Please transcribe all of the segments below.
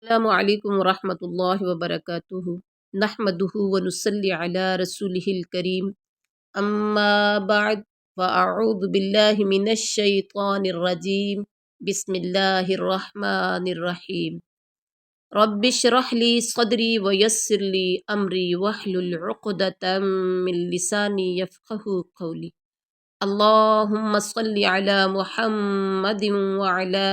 السلام علیکم ورحمۃ اللہ وبرکاتہ نحمدہ ونصلی علی رسولہ الکریم اما بعد فاعوذ باللہ من الشیطان الرجیم بسم اللہ الرحمن الرحیم رب اشرح لی صدری ویسر لی امری واحلل عقدۃ من لسانی یفقہوا قولی اللہم صل علی محمد وعلی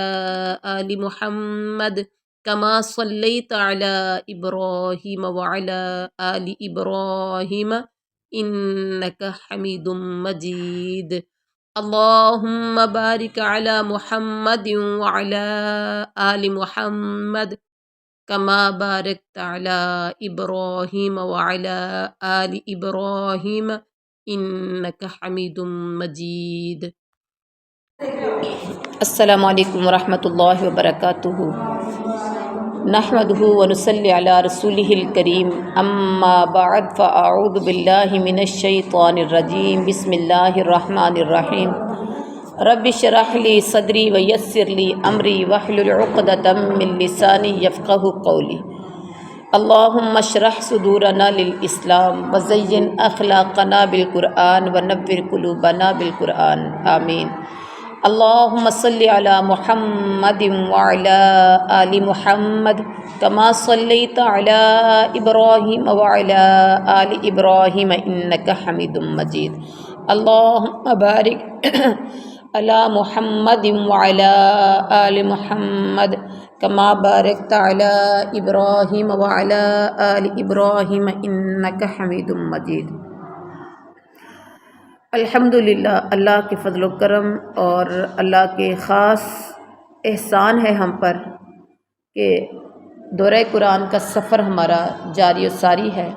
آل محمد کما صلیت علی ابراہیم وعلی آل ابراہیم انک حمید مجید اللہم بارک علی محمد وعلی آل محمد کما بارکت علی ابراہیم وعلی آل ابراہیم انک حمید مجید۔ السلام علیکم ورحمۃ اللہ وبرکاتہ نحمدہ ونصلی علی رسولہ الکریم اما بعد فاعوذ باللہ من الشیطان الرجیم بسم اللہ الرحمن الرحیم رب اشرح لی صدری ویسر لی امری واحلل عقدۃ من لسانی یفقہوا قولی اللہم اشرح صدورنا للاسلام وزین اخلاقنا بالقرآن ونور قلوبنا بالقرآن آمین۔ اللہم صلی علی محمد وعلی آل محمد کما صلیت علی ابراہیم وعلی آل ابراہیم انک حمید مجید۔ اللہم بارک علی محمد وعلی آل محمد کما بارکت علی ابراہیم وعلی آل ابراہیم انک حمید مجید۔ الحمدللہ، اللہ کے فضل و کرم اور اللہ کے خاص احسان ہے ہم پر کہ دورہ قرآن کا سفر ہمارا جاری و ساری ہے۔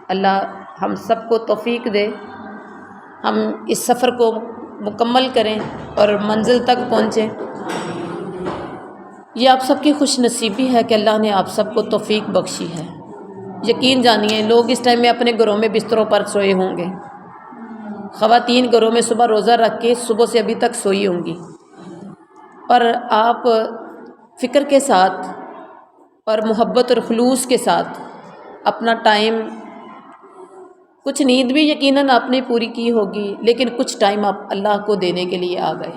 اللہ ہم سب کو توفیق دے، ہم اس سفر کو مکمل کریں اور منزل تک پہنچیں۔ یہ آپ سب کی خوش نصیبی ہے کہ اللہ نے آپ سب کو توفیق بخشی ہے۔ یقین جانیے، لوگ اس ٹائم میں اپنے گھروں میں بستروں پر سوئے ہوں گے، خواتین گھروں میں صبح روزہ رکھ کے صبح سے ابھی تک سوئی ہوں گی، اور آپ فکر کے ساتھ اور محبت اور خلوص کے ساتھ اپنا ٹائم، کچھ نیند بھی یقیناً آپ نے پوری کی ہوگی، لیکن کچھ ٹائم آپ اللہ کو دینے کے لیے آ گئے۔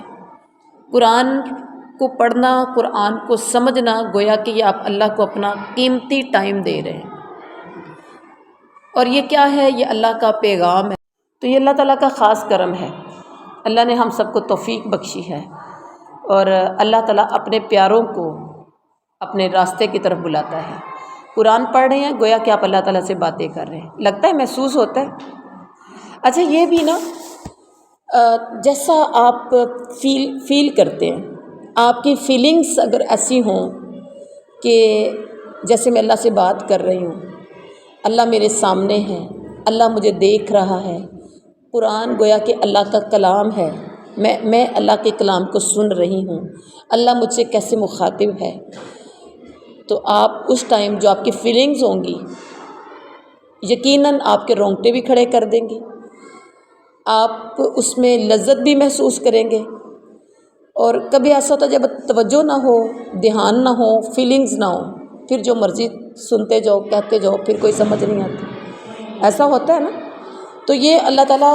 قرآن کو پڑھنا، قرآن کو سمجھنا، گویا کہ یہ آپ اللہ کو اپنا قیمتی ٹائم دے رہے ہیں۔ اور یہ کیا ہے؟ یہ اللہ کا پیغام ہے۔ تو یہ اللہ تعالیٰ کا خاص کرم ہے، اللہ نے ہم سب کو توفیق بخشی ہے، اور اللہ تعالیٰ اپنے پیاروں کو اپنے راستے کی طرف بلاتا ہے۔ قرآن پڑھ رہے ہیں، گویا کہ آپ اللہ تعالیٰ سے باتیں کر رہے ہیں، لگتا ہے، محسوس ہوتا ہے۔ اچھا، یہ بھی نا، جیسا آپ فیل کرتے ہیں، آپ کی فیلنگز اگر ایسی ہوں کہ جیسے میں اللہ سے بات کر رہی ہوں، اللہ میرے سامنے ہے، اللہ مجھے دیکھ رہا ہے، قرآن گویا کہ اللہ کا کلام ہے، میں اللہ کے کلام کو سن رہی ہوں، اللہ مجھ سے کیسے مخاطب ہے، تو آپ اس ٹائم جو آپ کی فیلنگز ہوں گی، یقیناً آپ کے رونگٹے بھی کھڑے کر دیں گے، آپ اس میں لذت بھی محسوس کریں گے۔ اور کبھی ایسا ہوتا ہے جب توجہ نہ ہو، دھیان نہ ہو، فیلنگز نہ ہو، پھر جو مرضی سنتے جاؤ، کہتے جاؤ، پھر کوئی سمجھ نہیں آتی، ایسا ہوتا ہے نا۔ تو یہ اللہ تعالیٰ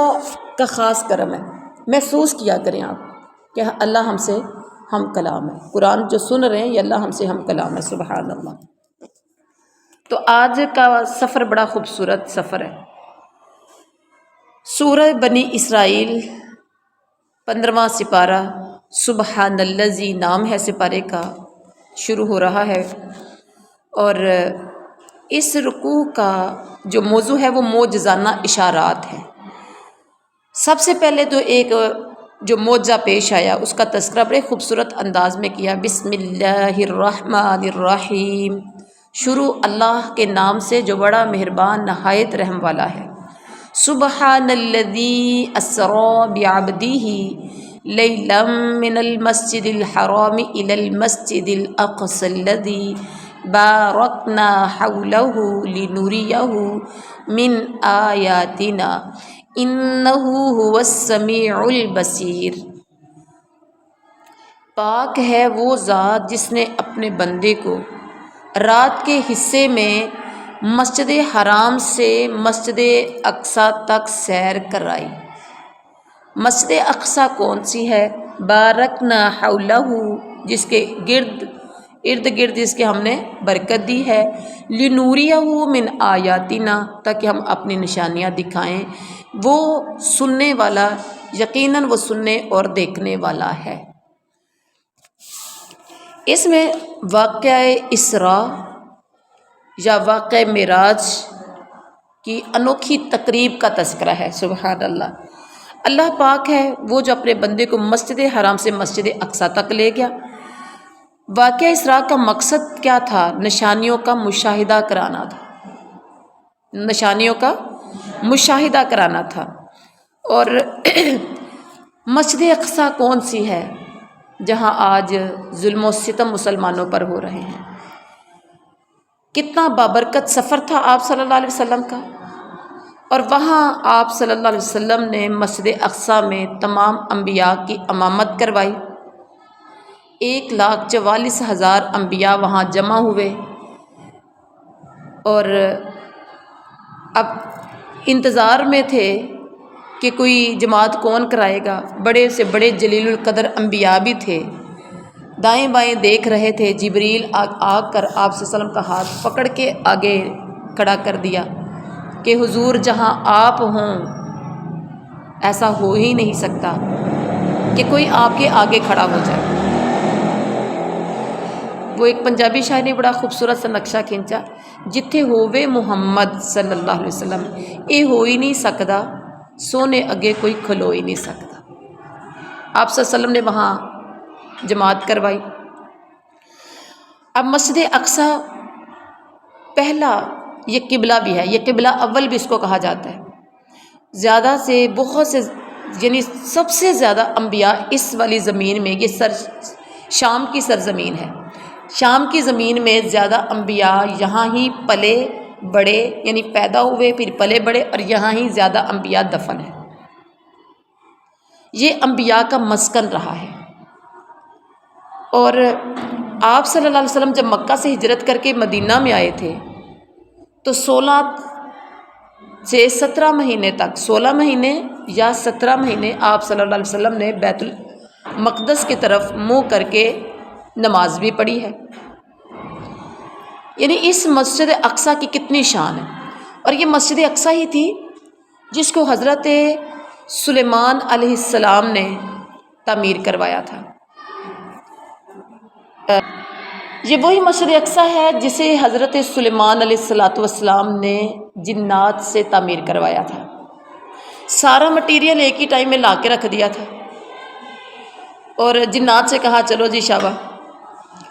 کا خاص کرم ہے۔ محسوس کیا کریں آپ کہ اللہ ہم سے ہم کلام ہے، قرآن جو سن رہے ہیں یہ اللہ ہم سے ہم کلام ہے، سبحان اللہ۔ تو آج کا سفر بڑا خوبصورت سفر ہے۔ سورہ بنی اسرائیل 15واں سپارہ، سبحان الذی نام ہے سپارے کا، شروع ہو رہا ہے، اور اس رکوع کا جو موضوع ہے وہ معجزانہ اشارات ہے۔ سب سے پہلے تو ایک جو معجزہ پیش آیا اس کا تذکرہ بڑے خوبصورت انداز میں کیا، بسم اللہ الرحمن الرحیم، شروع اللہ کے نام سے جو بڑا مہربان نہایت رحم والا ہے۔ سبحان الذی اسری بعبدہ لیلا من المسجد الحرام الی المسجد الاقصی الذی بارکنا حولہ لنریہ من آیاتنا انہ هو السمیع البصیر۔ پاک ہے وہ ذات جس نے اپنے بندے کو رات کے حصے میں مسجد حرام سے مسجد اقصیٰ تک سیر کرائی۔ مسجد اقصیٰ کون سی ہے؟ بارکنا حولہ، جس کے ارد گرد جس کے ہم نے برکت دی ہے، لنوریہ من آیاتنا، تاکہ ہم اپنی نشانیاں دکھائیں۔ وہ سننے والا، یقیناً وہ سننے اور دیکھنے والا ہے۔ اس میں واقعہ اسراء یا واقعہ معراج کی انوکھی تقریب کا تذکرہ ہے۔ سبحان اللہ، اللہ پاک ہے وہ جو اپنے بندے کو مسجد حرام سے مسجد اقصیٰ تک لے گیا۔ واقعہ اسراء کا مقصد کیا تھا؟ نشانیوں کا مشاہدہ کرانا تھا، نشانیوں کا مشاہدہ کرانا تھا۔ اور مسجد اقصیٰ کون سی ہے؟ جہاں آج ظلم و ستم مسلمانوں پر ہو رہے ہیں۔ کتنا بابرکت سفر تھا آپ صلی اللہ علیہ وسلم کا، اور وہاں آپ صلی اللہ علیہ وسلم نے مسجد اقصیٰ میں تمام انبیاء کی امامت کروائی۔ 1,44,000 انبیاء وہاں جمع ہوئے، اور اب انتظار میں تھے کہ کوئی جماعت کون کرائے گا۔ بڑے سے بڑے جلیل القدر انبیاء بھی تھے، دائیں بائیں دیکھ رہے تھے۔ جبریل آ کر آپ صلی اللہ علیہ وسلم کا ہاتھ پکڑ کے آگے کھڑا کر دیا کہ حضور جہاں آپ ہوں ایسا ہو ہی نہیں سکتا کہ کوئی آپ کے آگے کھڑا ہو جائے۔ وہ ایک پنجابی شاعر نے بڑا خوبصورت سا نقشہ کھینچا، جتھے ہووے محمد صلی اللہ علیہ وسلم، اے ہو ہی نہیں سکدا سونے اگے کوئی کھلو ہی نہیں سکتا۔ آپ صلی اللہ علیہ وسلم نے وہاں جماعت کروائی۔ اب مسجد اقصیٰ پہلا یہ قبلہ بھی ہے، یہ قبلہ اول بھی اس کو کہا جاتا ہے۔ زیادہ سے بہت سے یعنی سب سے زیادہ انبیاء اس والی زمین میں، یہ شام کی سرزمین ہے، شام کی زمین میں زیادہ انبیاء یہاں ہی پلے بڑے، یعنی پیدا ہوئے پھر پلے بڑے، اور یہاں ہی زیادہ انبیاء دفن ہیں۔ یہ انبیاء کا مسکن رہا ہے۔ اور آپ صلی اللہ علیہ وسلم جب مکہ سے ہجرت کر کے مدینہ میں آئے تھے تو 16 سے 17 مہینے تک، 16 مہینے یا 17 مہینے آپ صلی اللہ علیہ وسلم نے بیت المقدس کی طرف منہ کر کے نماز بھی پڑھی ہے۔ یعنی اس مسجد اقصیٰ کی کتنی شان ہے۔ اور یہ مسجد اقصیٰ ہی تھی جس کو حضرت سلیمان علیہ السلام نے تعمیر کروایا تھا۔ یہ وہی مسجد اقصیٰ ہے جسے حضرت سلیمان علیہ السلام نے جنات سے تعمیر کروایا تھا۔ سارا مٹیریل ایک ہی ٹائم میں لا کے رکھ دیا تھا، اور جنات سے کہا چلو جی شاباش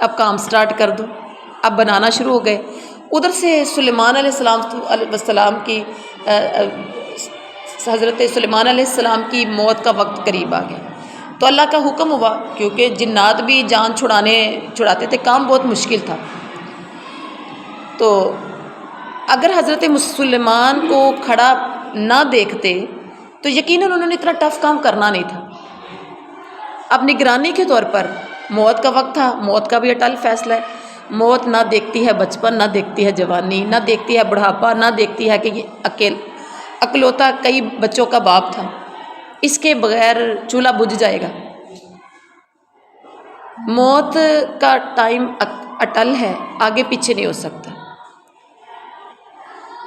اب کام سٹارٹ کر دو۔ اب بنانا شروع ہو گئے۔ ادھر سے سلیمان علیہ السلام کی حضرت سلیمان علیہ السلام کی موت کا وقت قریب آ گیا، تو اللہ کا حکم ہوا، کیونکہ جنات بھی جان چھڑاتے تھے، کام بہت مشکل تھا۔ تو اگر حضرت سلیمان کو کھڑا نہ دیکھتے تو یقیناً انہوں نے اتنا ٹف کام کرنا نہیں تھا۔ اب نگرانی کے طور پر موت کا وقت تھا، موت کا بھی اٹل فیصلہ ہے۔ موت نہ دیکھتی ہے بچپن، نہ دیکھتی ہے جوانی، نہ دیکھتی ہے بڑھاپا، نہ دیکھتی ہے کہ یہ اکلوتا کئی بچوں کا باپ تھا، اس کے بغیر چولہا بجھ جائے گا۔ موت کا ٹائم اٹل ہے، آگے پیچھے نہیں ہو سکتا۔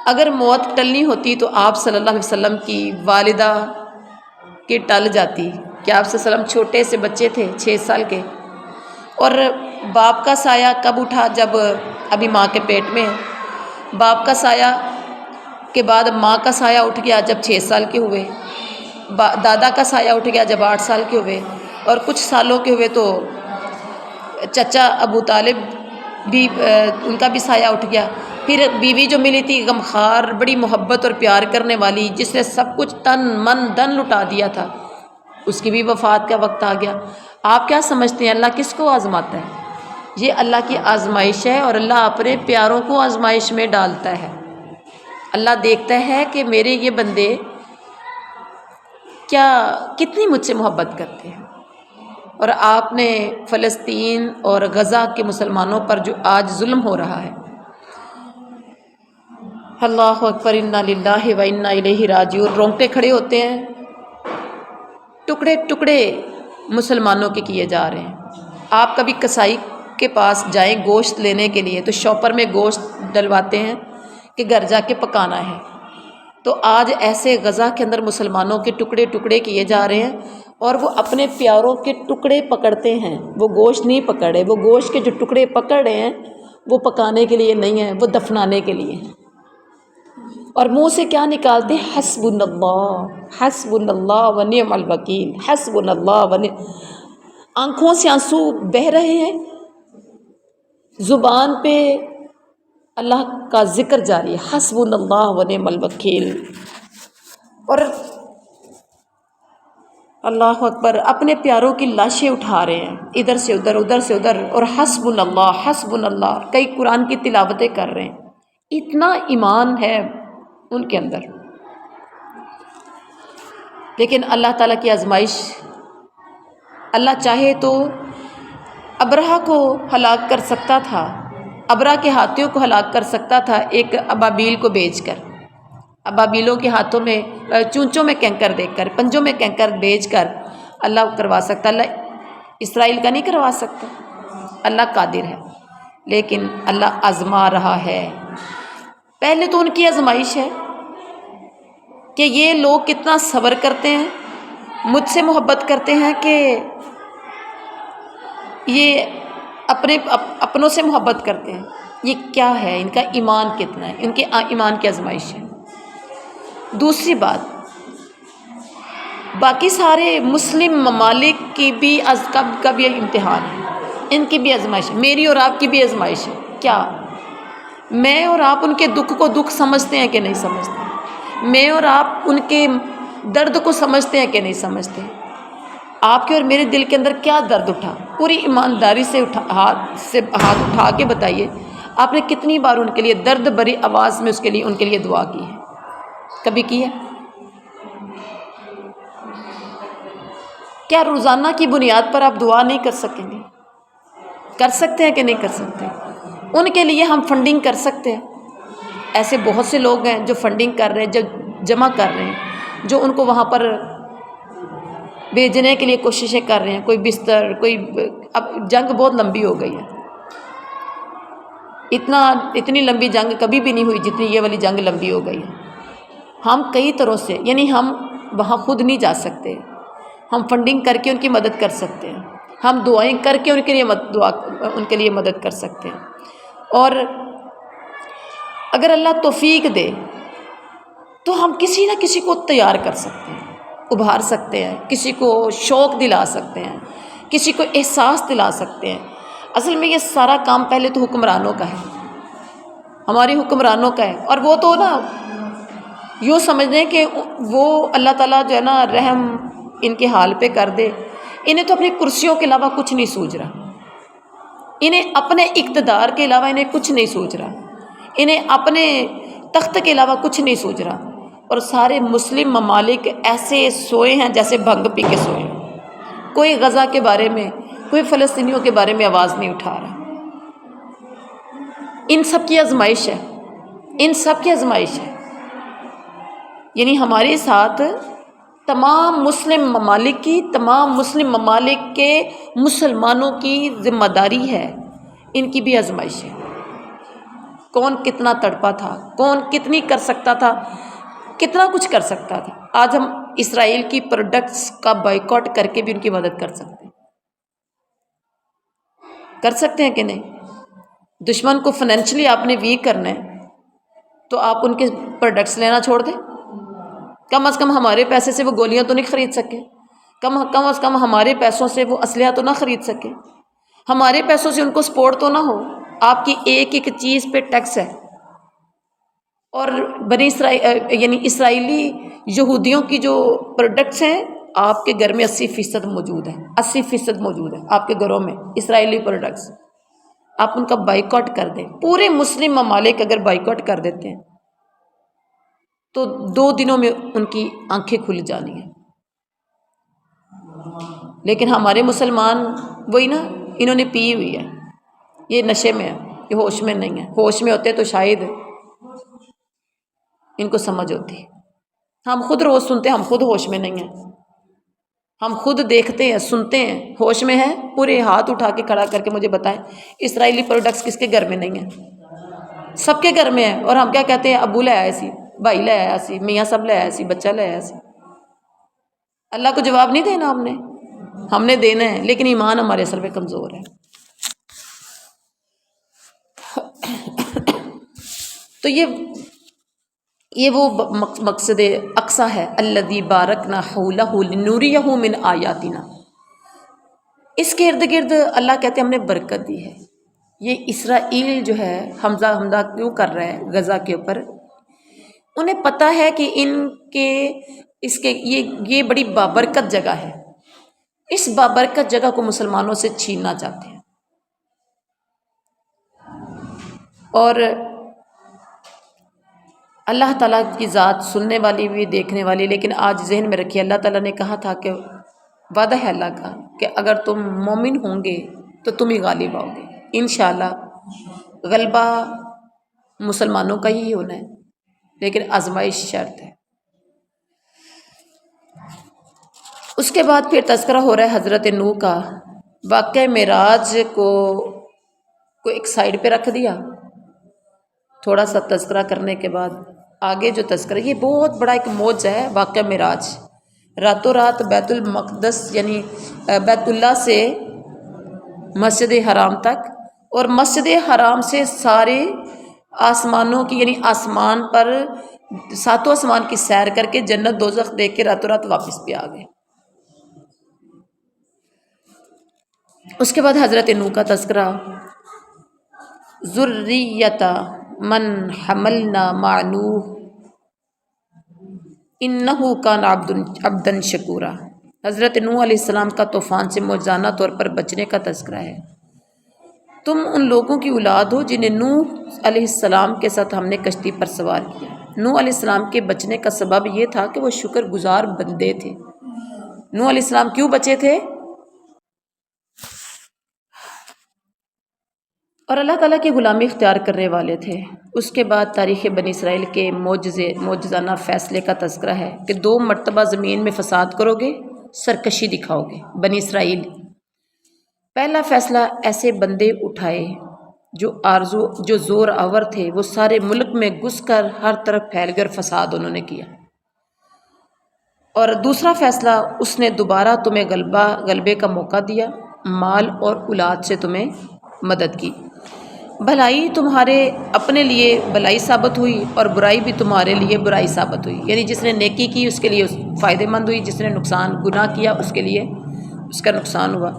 اگر موت ٹلنی ہوتی تو آپ صلی اللہ علیہ وسلم کی والدہ کی ٹل جاتی، کہ آپ صلی اللہ علیہ وسلم چھوٹے سے بچے تھے 6 سال کے، اور باپ کا سایہ کب اٹھا؟ جب ابھی ماں کے پیٹ میں ہے۔ باپ کا سایہ کے بعد ماں کا سایہ اٹھ گیا جب 6 سال کے ہوئے، دادا کا سایہ اٹھ گیا جب 8 سال کے ہوئے، اور کچھ سالوں کے ہوئے تو چچا ابو طالب بھی ان کا بھی سایہ اٹھ گیا۔ پھر بیوی جو ملی تھی غمخوار، بڑی محبت اور پیار کرنے والی، جس نے سب کچھ تن من دن لٹا دیا تھا، اس کی بھی وفات کا وقت آ گیا۔ آپ کیا سمجھتے ہیں اللہ کس کو آزماتا ہے؟ یہ اللہ کی آزمائش ہے، اور اللہ اپنے پیاروں کو آزمائش میں ڈالتا ہے۔ اللہ دیکھتا ہے کہ میرے یہ بندے کتنی مجھ سے محبت کرتے ہیں۔ اور آپ نے فلسطین اور غزہ کے مسلمانوں پر جو آج ظلم ہو رہا ہے، اللہ اکبر، انا للہ و انا الیہ راجعون، رونگٹے کھڑے ہوتے ہیں۔ ٹکڑے ٹکڑے مسلمانوں کے کیے جا رہے ہیں۔ آپ کبھی کسائی کے پاس جائیں گوشت لینے کے لیے تو شاپر میں گوشت ڈلواتے ہیں کہ گھر جا کے پکانا ہے، تو آج ایسے غزہ کے اندر مسلمانوں کے ٹکڑے ٹکڑے کیے جا رہے ہیں، اور وہ اپنے پیاروں کے ٹکڑے پکڑتے ہیں، وہ گوشت نہیں پکڑ رہے، وہ گوشت کے جو ٹکڑے پکڑ رہے ہیں وہ پکانے کے لیے نہیں ہیں، وہ دفنانے کے لیے ہیں۔ اور منہ سے کیا نکالتے ہیں؟ حسبنا اللہ و نعم الوکیل، حسبنا اللہ و نعم۔ آنکھوں سے آنسو بہہ رہے ہیں، زبان پہ اللہ کا ذکر جاری ہے، حسبنا اللہ و نعم الوکیل۔ اور اللہ اکبر، اپنے پیاروں کی لاشیں اٹھا رہے ہیں ادھر سے ادھر، ادھر سے ادھر، اور حسبنا اللہ حسبنا اللہ، کئی قرآن کی تلاوتیں کر رہے ہیں۔ اتنا ایمان ہے ان کے اندر، لیکن اللہ تعالیٰ کی آزمائش، اللہ چاہے تو ابرہہ کو ہلاک کر سکتا تھا، ابرہہ کے ہاتھیوں کو ہلاک کر سکتا تھا ایک ابابیل کو بھیج کر، ابابیلوں کے ہاتھوں میں چونچوں میں کینکر دے کر، پنجوں میں کینکر بھیج کر اللہ کروا سکتا، اللہ اسرائیل کا نہیں کروا سکتا، اللہ قادر ہے، لیکن اللہ آزما رہا ہے۔ پہلے تو ان کی آزمائش ہے کہ یہ لوگ کتنا صبر کرتے ہیں، مجھ سے محبت کرتے ہیں کہ یہ اپنوں سے محبت کرتے ہیں، یہ کیا ہے، ان کا ایمان کتنا ہے، ان کے ایمان کی آزمائش ہے۔ دوسری بات، باقی سارے مسلم ممالک کی بھی کب یہ امتحان ہے، ان کی بھی آزمائش ہے، میری اور آپ کی بھی آزمائش ہے۔ کیا میں اور آپ ان کے دکھ کو دکھ سمجھتے ہیں کہ نہیں سمجھتے؟ میں اور آپ ان کے درد کو سمجھتے ہیں کہ نہیں سمجھتے؟ آپ کے اور میرے دل کے اندر کیا درد اٹھا؟ پوری ایمانداری سے ہاتھ اٹھا کے بتائیے، آپ نے کتنی بار ان کے لیے درد بھری آواز میں ان کے لیے دعا کی ہے؟ کبھی کی ہے؟ کیا روزانہ کی بنیاد پر آپ دعا نہیں کر سکیں گے؟ کر سکتے ہیں کہ نہیں کر سکتے؟ ان کے لیے ہم فنڈنگ کر سکتے ہیں۔ ایسے بہت سے لوگ ہیں جو فنڈنگ کر رہے ہیں، جو جمع کر رہے ہیں، جو ان کو وہاں پر بھیجنے کے لیے کوششیں کر رہے ہیں، کوئی بستر، کوئی، اب جنگ بہت لمبی ہو گئی ہے، اتنی لمبی جنگ کبھی بھی نہیں ہوئی جتنی یہ والی جنگ لمبی ہو گئی ہے۔ ہم کئی طرح سے، یعنی ہم وہاں خود نہیں جا سکتے، ہم فنڈنگ کر کے ان کی مدد کر سکتے ہیں، ہم دعائیں کر کے ان کے لیے مدد کر سکتے ہیں، اور اگر اللہ توفیق دے تو ہم کسی نہ کسی کو تیار کر سکتے ہیں، ابھار سکتے ہیں، کسی کو شوق دلا سکتے ہیں، کسی کو احساس دلا سکتے ہیں۔ اصل میں یہ سارا کام پہلے تو حکمرانوں کا ہے، ہماری حکمرانوں کا ہے، اور وہ تو نا یوں سمجھ لیں کہ وہ اللہ تعالیٰ جو ہے نا رحم ان کے حال پہ کر دے، انہیں تو اپنی کرسیوں کے علاوہ کچھ نہیں سوچ رہا، انہیں اپنے اقتدار کے علاوہ انہیں کچھ نہیں سوچ رہا، انہیں اپنے تخت کے علاوہ کچھ نہیں سوچ رہا، اور سارے مسلم ممالک ایسے سوئے ہیں جیسے بھنگ پی کے سوئے ہیں، کوئی غزہ کے بارے میں، کوئی فلسطینیوں کے بارے میں آواز نہیں اٹھا رہا۔ ان سب کی آزمائش ہے، ان سب کی آزمائش ہے، یعنی ہمارے ساتھ تمام مسلم ممالک کی، تمام مسلم ممالک کے مسلمانوں کی ذمہ داری ہے، ان کی بھی آزمائش ہے۔ کون کتنا تڑپا تھا، کون کتنی کر سکتا تھا، کتنا کچھ کر سکتا تھا۔ آج ہم اسرائیل کی پروڈکٹس کا بائیکاٹ کر کے بھی ان کی مدد کر سکتے ہیں، کر سکتے ہیں کہ نہیں؟ دشمن کو فائنینشلی آپ نے ویک کرنا ہے تو آپ ان کے پروڈکٹس لینا چھوڑ دیں، کم از کم ہمارے پیسے سے وہ گولیاں تو نہیں خرید سکے، کم از کم ہمارے پیسوں سے وہ اسلحہ تو نہ خرید سکے، ہمارے پیسوں سے ان کو سپورٹ تو نہ ہو۔ آپ کی ایک ایک چیز پہ ٹیکس ہے، اور بنی اسرائیل یعنی اسرائیلی یہودیوں کی جو پروڈکٹس ہیں آپ کے گھر میں 80% موجود ہے، 80% موجود ہے آپ کے گھروں میں اسرائیلی پروڈکٹس۔ آپ ان کا بائیکاٹ کر دیں، پورے مسلم ممالک اگر بائیکاٹ کر دیتے ہیں تو 2 دنوں میں ان کی آنکھیں کھل جانی ہیں۔ لیکن ہمارے مسلمان وہی نا، انہوں نے پی ہوئی ہے، یہ نشے میں ہے، یہ ہوش میں نہیں ہے، ہوش میں ہوتے تو شاید ان کو سمجھ ہوتی۔ ہم خود روز سنتے ہیں، ہم خود ہوش میں نہیں ہیں، ہم خود دیکھتے ہیں سنتے ہیں، ہوش میں ہیں پورے ہاتھ اٹھا کے کھڑا کر کے مجھے بتائیں اسرائیلی پروڈکٹس کس کے گھر میں نہیں ہیں؟ سب کے گھر میں ہے، اور ہم کیا کہتے ہیں؟ ابو لے آیا سی، بھائی لے آیا سی، میاں سب لے آیا سی، بچہ لے آیا سی۔ اللہ کو جواب نہیں دینا ہم نے دینا ہے، لیکن ایمان ہمارے اصل میں کمزور ہے۔ تو یہ وہ مقصد اقصی ہے، الذی بارکنا حولہ لنریہ من آیاتنا، اس کے ارد گرد اللہ کہتے ہیں ہم نے برکت دی ہے۔ یہ اسرائیل جو ہے حملہ کیوں کر رہا ہے غزہ کے اوپر؟ انہیں پتہ ہے کہ یہ بڑی بابرکت جگہ ہے، اس بابرکت جگہ کو مسلمانوں سے چھیننا چاہتے ہیں، اور اللہ تعالیٰ کی ذات سننے والی بھی دیکھنے والی، لیکن آج ذہن میں رکھیے اللہ تعالیٰ نے کہا تھا کہ وعدہ ہے اللہ کا کہ اگر تم مومن ہوں گے تو تم ہی غالب آؤ گے، انشاءاللہ غلبہ مسلمانوں کا ہی ہونا ہے، لیکن آزمائش شرط ہے۔ اس کے بعد پھر تذکرہ ہو رہا ہے حضرت نوح کا، واقعہ معراج کو ایک سائڈ پہ رکھ دیا، تھوڑا سا تذکرہ کرنے کے بعد آگے جو تذکرہ، یہ بہت بڑا ایک معجزہ ہے واقعہ معراج، راتوں رات بیت المقدس یعنی بیت اللہ سے مسجد حرام تک، اور مسجد حرام سے سارے آسمانوں کی یعنی آسمان پر ساتوں آسمان کی سیر کر کے جنت دوزخ دیکھ کے راتوں رات واپس بھی آ گئے۔ اس کے بعد حضرت نوح کا تذکرہ، ذریۃ من حملنا مع نوح انہ کان عبدا شکورا، حضرت نوح علیہ السلام کا طوفان سے معجزانہ طور پر بچنے کا تذکرہ ہے۔ تم ان لوگوں کی اولاد ہو جنہیں نوح علیہ السلام کے ساتھ ہم نے کشتی پر سوار کیا۔ نوح علیہ السلام کے بچنے کا سبب یہ تھا کہ وہ شکر گزار بندے تھے۔ نوح علیہ السلام کیوں بچے تھے؟ اور اللہ تعالیٰ کی غلامی اختیار کرنے والے تھے۔ اس کے بعد تاریخ بنی اسرائیل کے معجزانہ فیصلے کا تذکرہ ہے کہ 2 مرتبہ زمین میں فساد کرو گے، سرکشی دکھاؤ گے۔ بنی اسرائیل پہلا فیصلہ ایسے بندے اٹھائے جو زور آور تھے، وہ سارے ملک میں گھس کر ہر طرف پھیل کر فساد انہوں نے کیا۔ اور دوسرا فیصلہ، اس نے دوبارہ تمہیں غلبے کا موقع دیا، مال اور اولاد سے تمہیں مدد کی۔ بھلائی تمہارے اپنے لیے بھلائی ثابت ہوئی اور برائی بھی تمہارے لیے برائی ثابت ہوئی، یعنی جس نے نیکی کی اس کے لیے فائدہ مند ہوئی، جس نے گناہ کیا اس کے لیے اس کا نقصان ہوا۔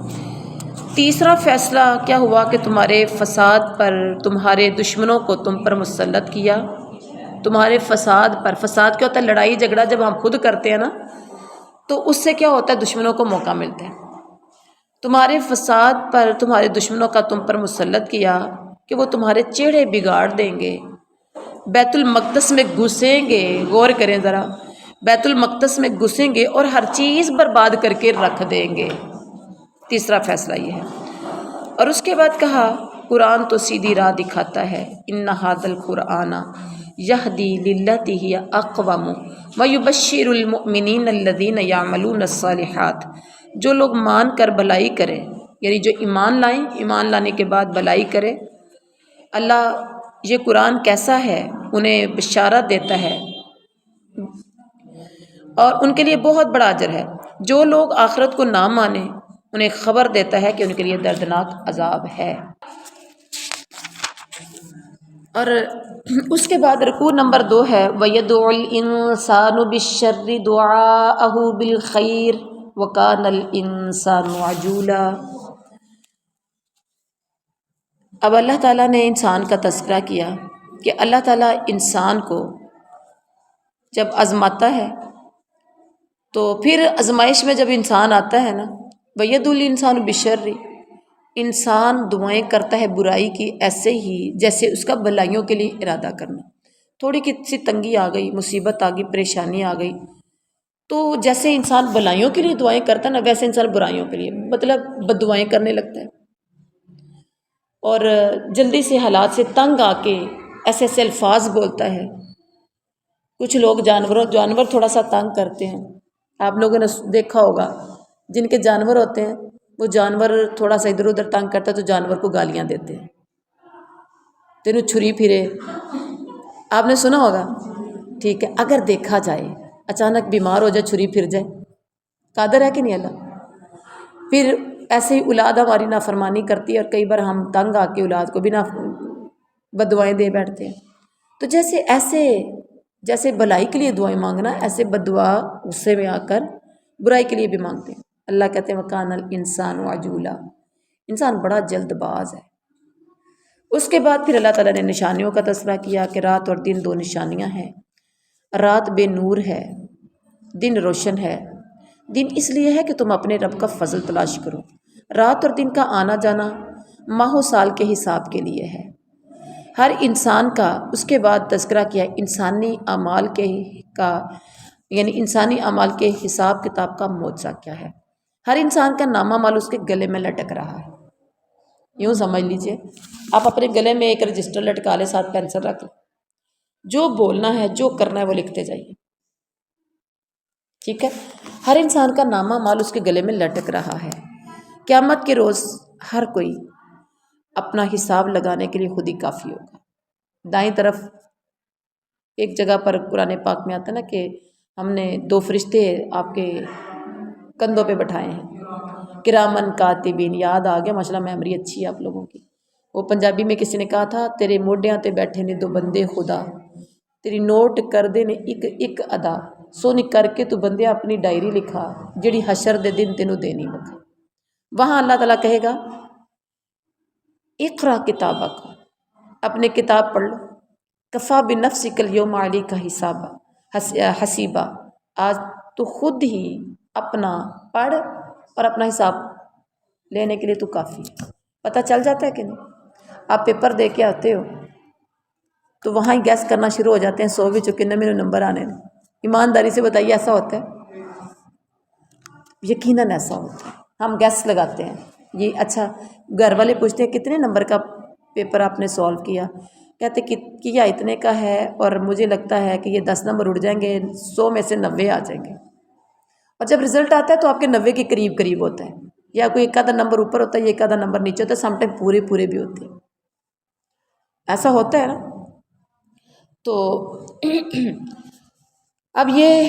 تیسرا فیصلہ کیا ہوا کہ تمہارے فساد پر تمہارے دشمنوں کو تم پر مسلط کیا۔ تمہارے فساد پر، فساد کیا ہوتا ہے؟ لڑائی جھگڑا جب ہم خود کرتے ہیں نا تو اس سے کیا ہوتا ہے؟ دشمنوں کو موقع ملتا ہے۔ تمہارے فساد پر تمہارے دشمنوں کا تم پر مسلط کیا کہ وہ تمہارے چہرے بگاڑ دیں گے، بیت المقدس میں گھسیں گے، غور کریں ذرا، بیت المقدس میں گھسیں گے اور ہر چیز برباد کر کے رکھ دیں گے۔ تیسرا فیصلہ یہ ہے۔ اور اس کے بعد کہا قرآن تو سیدھی راہ دکھاتا ہے، ان ھذا القرآن یہدی للتی ہی اقوم ویبشر المؤمنین الذین یعملون الصالحات، جو لوگ مان کر بھلائی کریں، یعنی جو ایمان لائیں، ایمان لانے کے بعد بھلائی کرے، اللہ یہ قرآن کیسا ہے انہیں بشارت دیتا ہے اور ان کے لیے بہت بڑا اجر ہے۔ جو لوگ آخرت کو نہ مانیں انہیں خبر دیتا ہے کہ ان کے لیے دردناک عذاب ہے۔ اور اس کے بعد رکوع نمبر 2 ہے وَيَدْعُ الْإِنسَانُ بِالشَّرِّ دُعَاءَهُ بِالْخَيْرِ وَكَانَ الْإِنسَانُ عَجُولًا۔ اب اللہ تعالیٰ نے انسان کا تذکرہ کیا کہ اللہ تعالیٰ انسان کو جب آزماتا ہے تو پھر آزمائش میں جب انسان آتا ہے نا، وَيَدْعُ الْإِنسَانُ بِالشَّرِّ، انسان دعائیں کرتا ہے برائی کی، ایسے ہی جیسے اس کا بھلائیوں کے لیے ارادہ کرنا۔ تھوڑی سی تنگی آ گئی، مصیبت آ گئی، پریشانی آ گئی تو جیسے انسان بھلائیوں کے لیے دعائیں کرتا ہے نا، ویسے انسان برائیوں کے لیے مطلب بد دعائیں کرنے لگتا ہے، اور جلدی سے حالات سے تنگ آ کے ایسے ایسے الفاظ بولتا ہے۔ کچھ لوگ جانور تھوڑا سا تنگ کرتے ہیں، آپ لوگوں نے دیکھا ہوگا، جن کے جانور ہوتے ہیں وہ جانور تھوڑا سا ادھر ادھر تنگ کرتا ہے تو جانور کو گالیاں دیتے ہیں، تینوں چھری پھرے، آپ نے سنا ہوگا، ٹھیک ہے۔ اگر دیکھا جائے اچانک بیمار ہو جائے، چھری پھر جائے، قادر ہے کہ نہیں اللہ؟ پھر ایسے ہی اولاد ہماری نافرمانی کرتی ہے، اور کئی بار ہم تنگ آ کے اولاد کو بھی بد دعائیں دے بیٹھتے ہیں۔ تو جیسے بھلائی کے لیے دعائیں مانگنا، ایسے بد دعا غصے میں آ کر برائی کے لیے بھی مانگتے ہیں۔ اللہ کہتے ہیں وَكَانَ الْإِنسَانُ عَجُولًا، انسان بڑا جلد باز ہے۔ اس کے بعد پھر اللہ تعالیٰ نے نشانیوں کا تذکرہ کیا کہ رات اور دن دو نشانیاں ہیں، رات بے نور ہے، دن روشن ہے۔ دن اس لیے ہے کہ تم اپنے رب کا فضل تلاش کرو، رات اور دن کا آنا جانا ماہ و سال کے حساب کے لیے ہے، ہر انسان کا۔ اس کے بعد تذکرہ کیا انسانی اعمال یعنی انسانی اعمال کے حساب کتاب کا معجزہ کیا ہے۔ ہر انسان کا نامہ مال اس کے گلے میں لٹک رہا ہے، یوں سمجھ لیجئے آپ اپنے گلے میں ایک رجسٹر لٹکا لیں، ساتھ پینسل رکھ لیں، جو بولنا ہے جو کرنا ہے وہ لکھتے جائیے، ٹھیک ہے۔ ہر انسان کا نامہ مال اس کے گلے میں لٹک رہا ہے۔ قیامت کے روز ہر کوئی اپنا حساب لگانے کے لیے خود ہی کافی ہوگا۔ دائیں طرف ایک جگہ پر قرآن پاک میں آتا ہے نا کہ ہم نے دو فرشتے آپ کے کندھوں پہ بٹھائے ہیں، کرامن کاتبین، یاد آ گیا، ماشاءاللہ میموری اچھی ہے آپ لوگوں کی۔ وہ پنجابی میں کسی نے کہا تھا، تیرے موڈیاں تے بیٹھے نے دو بندے خدا، تیری نوٹ کر دے نے ایک ادا، سونی کر کے تو بندے اپنی ڈائری لکھا، جڑی حشر دے دن تینوں دینی مکھا۔ وہاں اللہ تعالیٰ کہے گا اقرا کتابک، اپنے کتاب پڑھ لو، کفا بنفسک الیوم علیک حسیبا، آج تو خود ہی اپنا پڑھ اور اپنا حساب لینے کے لیے تو کافی ہے۔ پتہ چل جاتا ہے کہ نہیں؟ آپ پیپر دے کے آتے ہو تو وہاں ہی گیس کرنا شروع ہو جاتے ہیں، 100 میں چکے میرے نمبر آنے نے۔ ایمانداری سے بتائیے ایسا ہوتا ہے؟ یقیناً ایسا ہوتا ہے، ہم گیس لگاتے ہیں۔ یہ اچھا، گھر والے پوچھتے ہیں کتنے نمبر کا پیپر آپ نے سولو کیا، کہتے کیا اتنے کا ہے، اور مجھے لگتا ہے کہ یہ 10 نمبر اڑ جائیں گے، 100 میں سے 90 آ جائیں گے، اور جب رزلٹ آتا ہے تو آپ کے 90 کے قریب ہوتا ہے، یا کوئی ایک آدھا نمبر اوپر ہوتا ہے، یا ایک آدھا نمبر نیچے ہوتا ہے، سم ٹائم پورے بھی ہوتے ہیں، ایسا ہوتا ہے نا۔ تو اب یہ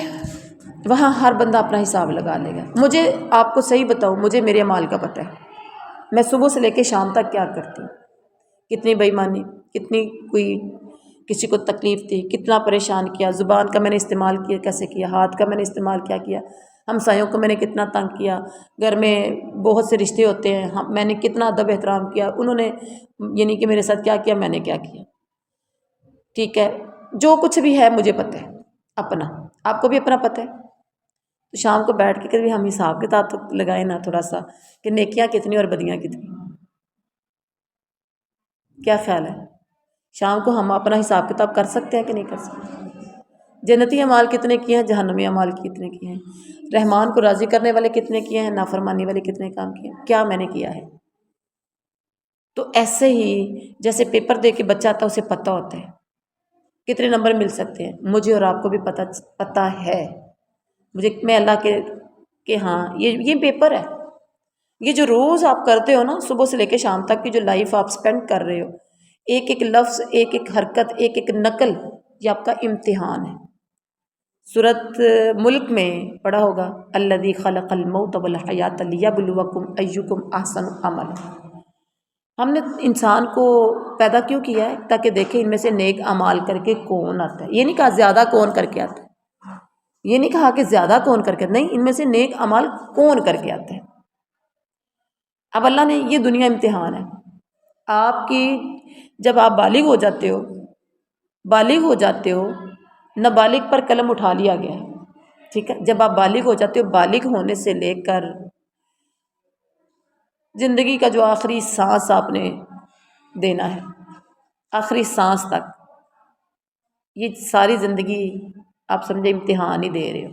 وہاں ہر بندہ اپنا حساب لگا لے گا۔ مجھے آپ کو صحیح بتاؤں، مجھے میرے اعمال کا پتہ ہے، میں صبح سے لے کے شام تک کیا کرتی ہوں، کتنی بے ایمانی، کتنی کوئی کسی کو تکلیف دی، کتنا پریشان کیا، زبان کا میں نے استعمال کیا کیسے کیا، ہاتھ کا میں نے استعمال کیا، ہمسایوں کو میں نے کتنا تنگ کیا، گھر میں بہت سے رشتے ہوتے ہیں، میں نے کتنا ادب احترام کیا، انہوں نے یعنی کہ میرے ساتھ کیا کیا، میں نے کیا کیا، ٹھیک ہے۔ جو کچھ بھی ہے مجھے پتہ ہے اپنا، آپ کو بھی اپنا پتہ ہے۔ تو شام کو بیٹھ کے کبھی ہم حساب کتاب تو لگائیں نا تھوڑا سا، کہ نیکیاں کتنی اور بدیاں کتنی، کیا خیال ہے؟ شام کو ہم اپنا حساب کتاب کر سکتے ہیں کہ نہیں کر سکتے؟ جنتی اعمال کتنے کیے ہیں، جہنمی اعمال کتنے کیے ہیں، رحمان کو راضی کرنے والے کتنے کیے ہیں، نافرمانی والے کتنے کام کیے ہیں، کیا میں نے کیا ہے۔ تو ایسے ہی جیسے پیپر دے کے بچہ آتا ہے، اسے پتہ ہوتا ہے کتنے نمبر مل سکتے ہیں، مجھے اور آپ کو بھی پتہ ہے، میں اللہ کے ہاں یہ پیپر ہے، یہ جو روز آپ کرتے ہو نا، صبح سے لے کے شام تک کی جو لائف آپ سپینڈ کر رہے ہو، ایک ایک لفظ، ایک ایک حرکت، ایک ایک نقل، یہ آپ کا امتحان ہے۔ سورۃ ملک میں پڑھا ہوگا الذی خلق الموت والحیات لیبلوکم ایکم احسن عملا، ہم نے انسان کو پیدا کیوں کیا ہے؟ تاکہ دیکھیں ان میں سے نیک اعمال کر کے کون آتا ہے۔ یہ نہیں کہا زیادہ کون کر کے آتا ہے، یہ نہیں کہا کہ زیادہ کون کر کے، نہیں، ان میں سے نیک اعمال کون کر کے آتا ہے۔ اب اللہ نے یہ دنیا امتحان ہے آپ کی، جب آپ بالغ ہو جاتے ہو، نابالغ پر قلم اٹھا لیا گیا ہے، ٹھیک ہے، جب آپ بالغ ہو جاتے ہو، بالغ ہونے سے لے کر زندگی کا جو آخری سانس آپ نے دینا ہے، آخری سانس تک، یہ ساری زندگی آپ سمجھے امتحان ہی دے رہے ہو۔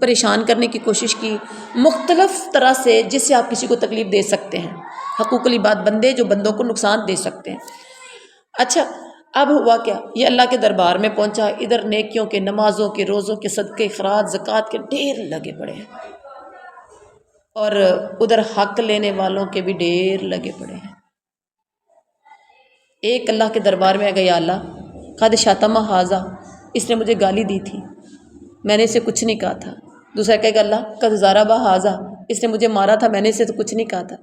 پریشان کرنے کی کوشش کی، مختلف طرح سے جس سے آپ کسی کو تکلیف دے سکتے ہیں، حقوق العباد بندے جو بندوں کو نقصان دے سکتے ہیں۔ اچھا اب ہوا کیا، یہ اللہ کے دربار میں پہنچا، ادھر نیکیوں کے، نمازوں کے، روزوں کے، صدقے، خراج، زکوٰۃ کے ڈھیر لگے پڑے ہیں، اور ادھر حق لینے والوں کے بھی ڈھیر لگے پڑے ہیں۔ ایک اللہ کے دربار میں گیا، اللہ قد شتم ھذا، اس نے مجھے گالی دی تھی، میں نے اسے کچھ نہیں کہا تھا۔ دوسرا کہے گا اللہ قد ضرب ھذا، اس نے مجھے مارا تھا، میں نے اسے تو کچھ نہیں کہا تھا۔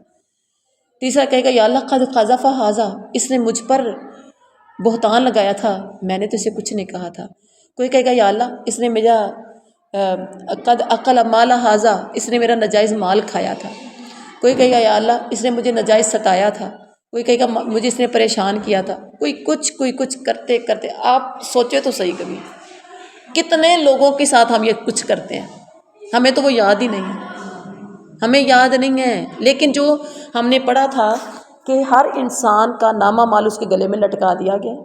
تیسرا کہے گا یا اللہ قد قذف ھذا، اس نے مجھ پر بہتان لگایا تھا، میں نے تو اسے کچھ نہیں کہا تھا۔ کوئی کہے گا یا اللہ اس نے میرا قد اکل مال ھذا، اس نے میرا ناجائز مال کھایا تھا۔ کوئی کہے گا یا اللہ اس نے مجھے ناجائز ستایا تھا۔ کوئی کہے گا مجھے اس نے پریشان کیا تھا۔ کوئی کچھ کرتے کرتے، آپ سوچے تو صحیح کبھی کتنے لوگوں کے ساتھ ہم یہ کچھ کرتے ہیں، ہمیں تو وہ یاد ہی نہیں ہے، ہمیں یاد نہیں ہے، لیکن جو ہم نے پڑھا تھا کہ ہر انسان کا نامہ مال اس کے گلے میں لٹکا دیا گیا،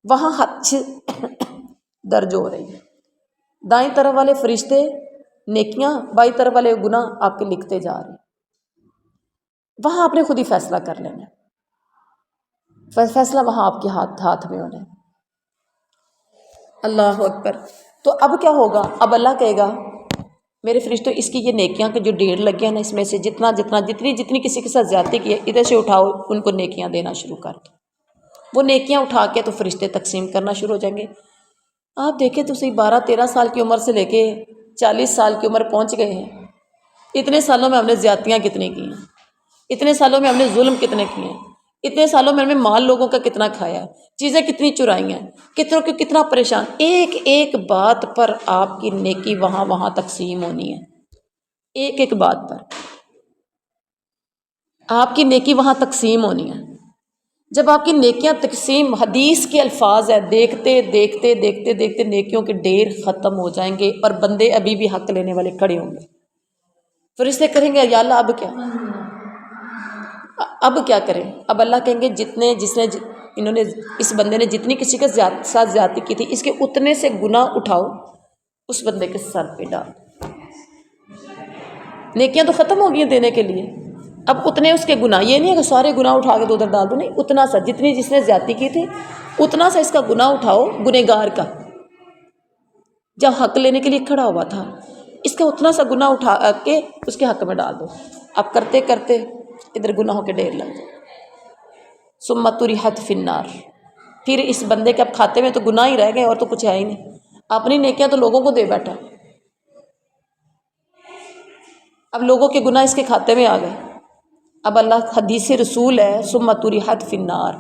وہاں حج درج ہو رہی ہے، دائیں طرف والے فرشتے نیکیاں، بائیں طرف والے گناہ آپ کے لکھتے جا رہے ہیں۔ وہاں آپ نے خود ہی فیصلہ کر لینا ہے، فیصلہ وہاں آپ کے ہاتھ میں ہونا ہے۔ اللہ اکبر۔ تو اب کیا ہوگا، اب اللہ کہے گا میرے فرشتوں اس کی یہ نیکیاں کے جو ڈھیر لگ گیا نا، اس میں سے جتنی کسی کے ساتھ زیادتی کی ہے ادھر سے اٹھاؤ، ان کو نیکیاں دینا شروع کر دو۔ وہ نیکیاں اٹھا کے تو فرشتے تقسیم کرنا شروع ہو جائیں گے۔ آپ دیکھیں تو صحیح 12-13 سال کی عمر سے لے کے 40 سال کی عمر پہنچ گئے ہیں، اتنے سالوں میں ہم نے زیادتیاں کتنی کی ہیں، اتنے سالوں میں ہم نے ظلم کتنے کیے ہیں، اتنے سالوں میں ہم نے مال لوگوں کا کتنا کھایا ہے، چیزیں کتنی چرائی ہیں، کتنوں کو کتنا پریشان، ایک بات پر آپ کی نیکی وہاں تقسیم ہونی ہے، ایک بات پر آپ کی نیکی وہاں تقسیم ہونی ہے۔ جب آپ کی نیکیاں تقسیم، حدیث کے الفاظ ہے، دیکھتے دیکھتے نیکیوں کے ڈھیر ختم ہو جائیں گے، اور بندے ابھی بھی حق لینے والے کھڑے ہوں گے۔ فرشتے کریں گے یا اللہ اب کیا کریں؟ اب اللہ کہیں گے اس بندے نے جتنی کسی کے ساتھ زیادتی کی تھی، اس کے اتنے سے گناہ اٹھاؤ، اس بندے کے سر پہ ڈال۔ نیکیاں تو ختم ہو گئی ہیں دینے کے لیے، اب اتنے اس کے گناہ، یہ نہیں ہے کہ سارے گناہ اٹھا کے تو ادھر ڈال دو، نہیں، اتنا سا جتنی جس نے زیادتی کی تھی اتنا سا اس کا گناہ اٹھاؤ، گنہگار کا، جب حق لینے کے لیے کھڑا ہوا تھا، اس کا اتنا سا گناہ اٹھا کے اس کے حق میں ڈال دو۔ اب کرتے کرتے ادھر گناہوں کے ڈھیر لگ جائے۔ ثم طرحت فی النار، پھر اس بندے کے اب کھاتے میں تو گناہ ہی رہ گئے اور تو کچھ ہے ہی نہیں، اپنی نیکیاں تو لوگوں کو دے بیٹھا، اب لوگوں کے گناہ اس کے کھاتے میں آ گئے۔ اب اللہ حدیث رسول ہے ثم طرحت فی النار،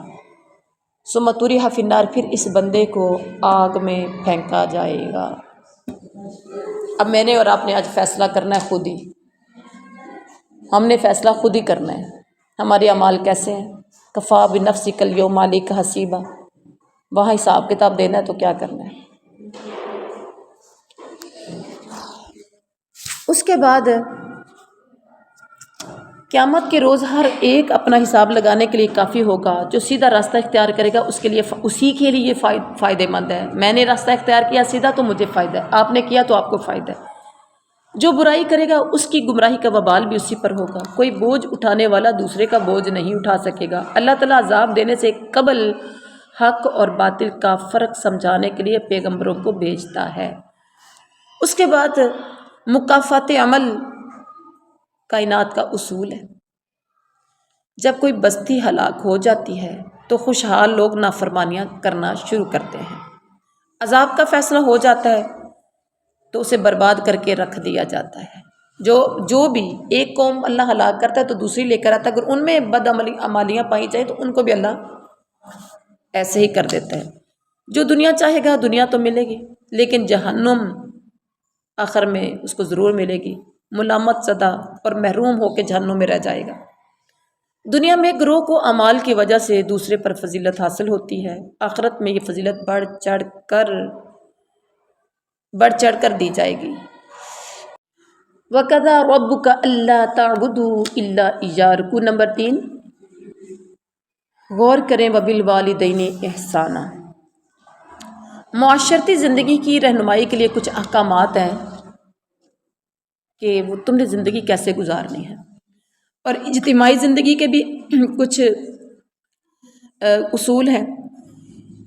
ثم طرح فی النار، پھر اس بندے کو آگ میں پھینکا جائے گا۔ اب میں نے اور آپ نے آج فیصلہ کرنا ہے خود ہی، ہم نے فیصلہ خود ہی کرنا ہے، ہمارے اعمال کیسے ہیں۔ کفا بنفسک الیوم علیک حسیبا، وہاں حساب کتاب دینا ہے تو کیا کرنا ہے۔ اس کے بعد قیامت کے روز ہر ایک اپنا حساب لگانے کے لیے کافی ہوگا، جو سیدھا راستہ اختیار کرے گا اس کے لیے، اسی کے لیے فائدہ مند ہے۔ میں نے راستہ اختیار کیا سیدھا تو مجھے فائدہ ہے، آپ نے کیا تو آپ کو فائدہ ہے۔ جو برائی کرے گا اس کی گمراہی کا وبال بھی اسی پر ہوگا۔ کوئی بوجھ اٹھانے والا دوسرے کا بوجھ نہیں اٹھا سکے گا۔ اللہ تعالیٰ عذاب دینے سے قبل حق اور باطل کا فرق سمجھانے کے لیے پیغمبروں کو بھیجتا ہے۔ اس کے بعد مکافات عمل کائنات کا اصول ہے۔ جب کوئی بستی ہلاک ہو جاتی ہے تو خوشحال لوگ نافرمانیاں کرنا شروع کرتے ہیں، عذاب کا فیصلہ ہو جاتا ہے تو اسے برباد کر کے رکھ دیا جاتا ہے۔ جو بھی ایک قوم اللہ ہلاک کرتا ہے تو دوسری لے کر آتا ہے، اگر ان میں بد عملیاں پائی جائیں تو ان کو بھی اللہ ایسے ہی کر دیتا ہے۔ جو دنیا چاہے گا دنیا تو ملے گی، لیکن جہنم آخر میں اس کو ضرور ملے گی، ملامت زدہ اور محروم ہو کے جہنم میں رہ جائے گا۔ دنیا میں گروہ کو اعمال کی وجہ سے دوسرے پر فضیلت حاصل ہوتی ہے، آخرت میں یہ فضیلت بڑھ چڑھ کر دی جائے گی۔ وَقَضَىٰ رَبُّكَ أَلَّا تَعْبُدُوا إِلَّا إِيَّاهُ، رکوع نمبر 3۔ غور کریں وَبِالْوَالِدَيْنِ إِحْسَانًا، معاشرتی زندگی کی رہنمائی کے لیے کچھ احکامات ہیں کہ وہ تم نے زندگی کیسے گزارنی ہے. اور اجتماعی زندگی کے بھی کچھ اصول ہیں.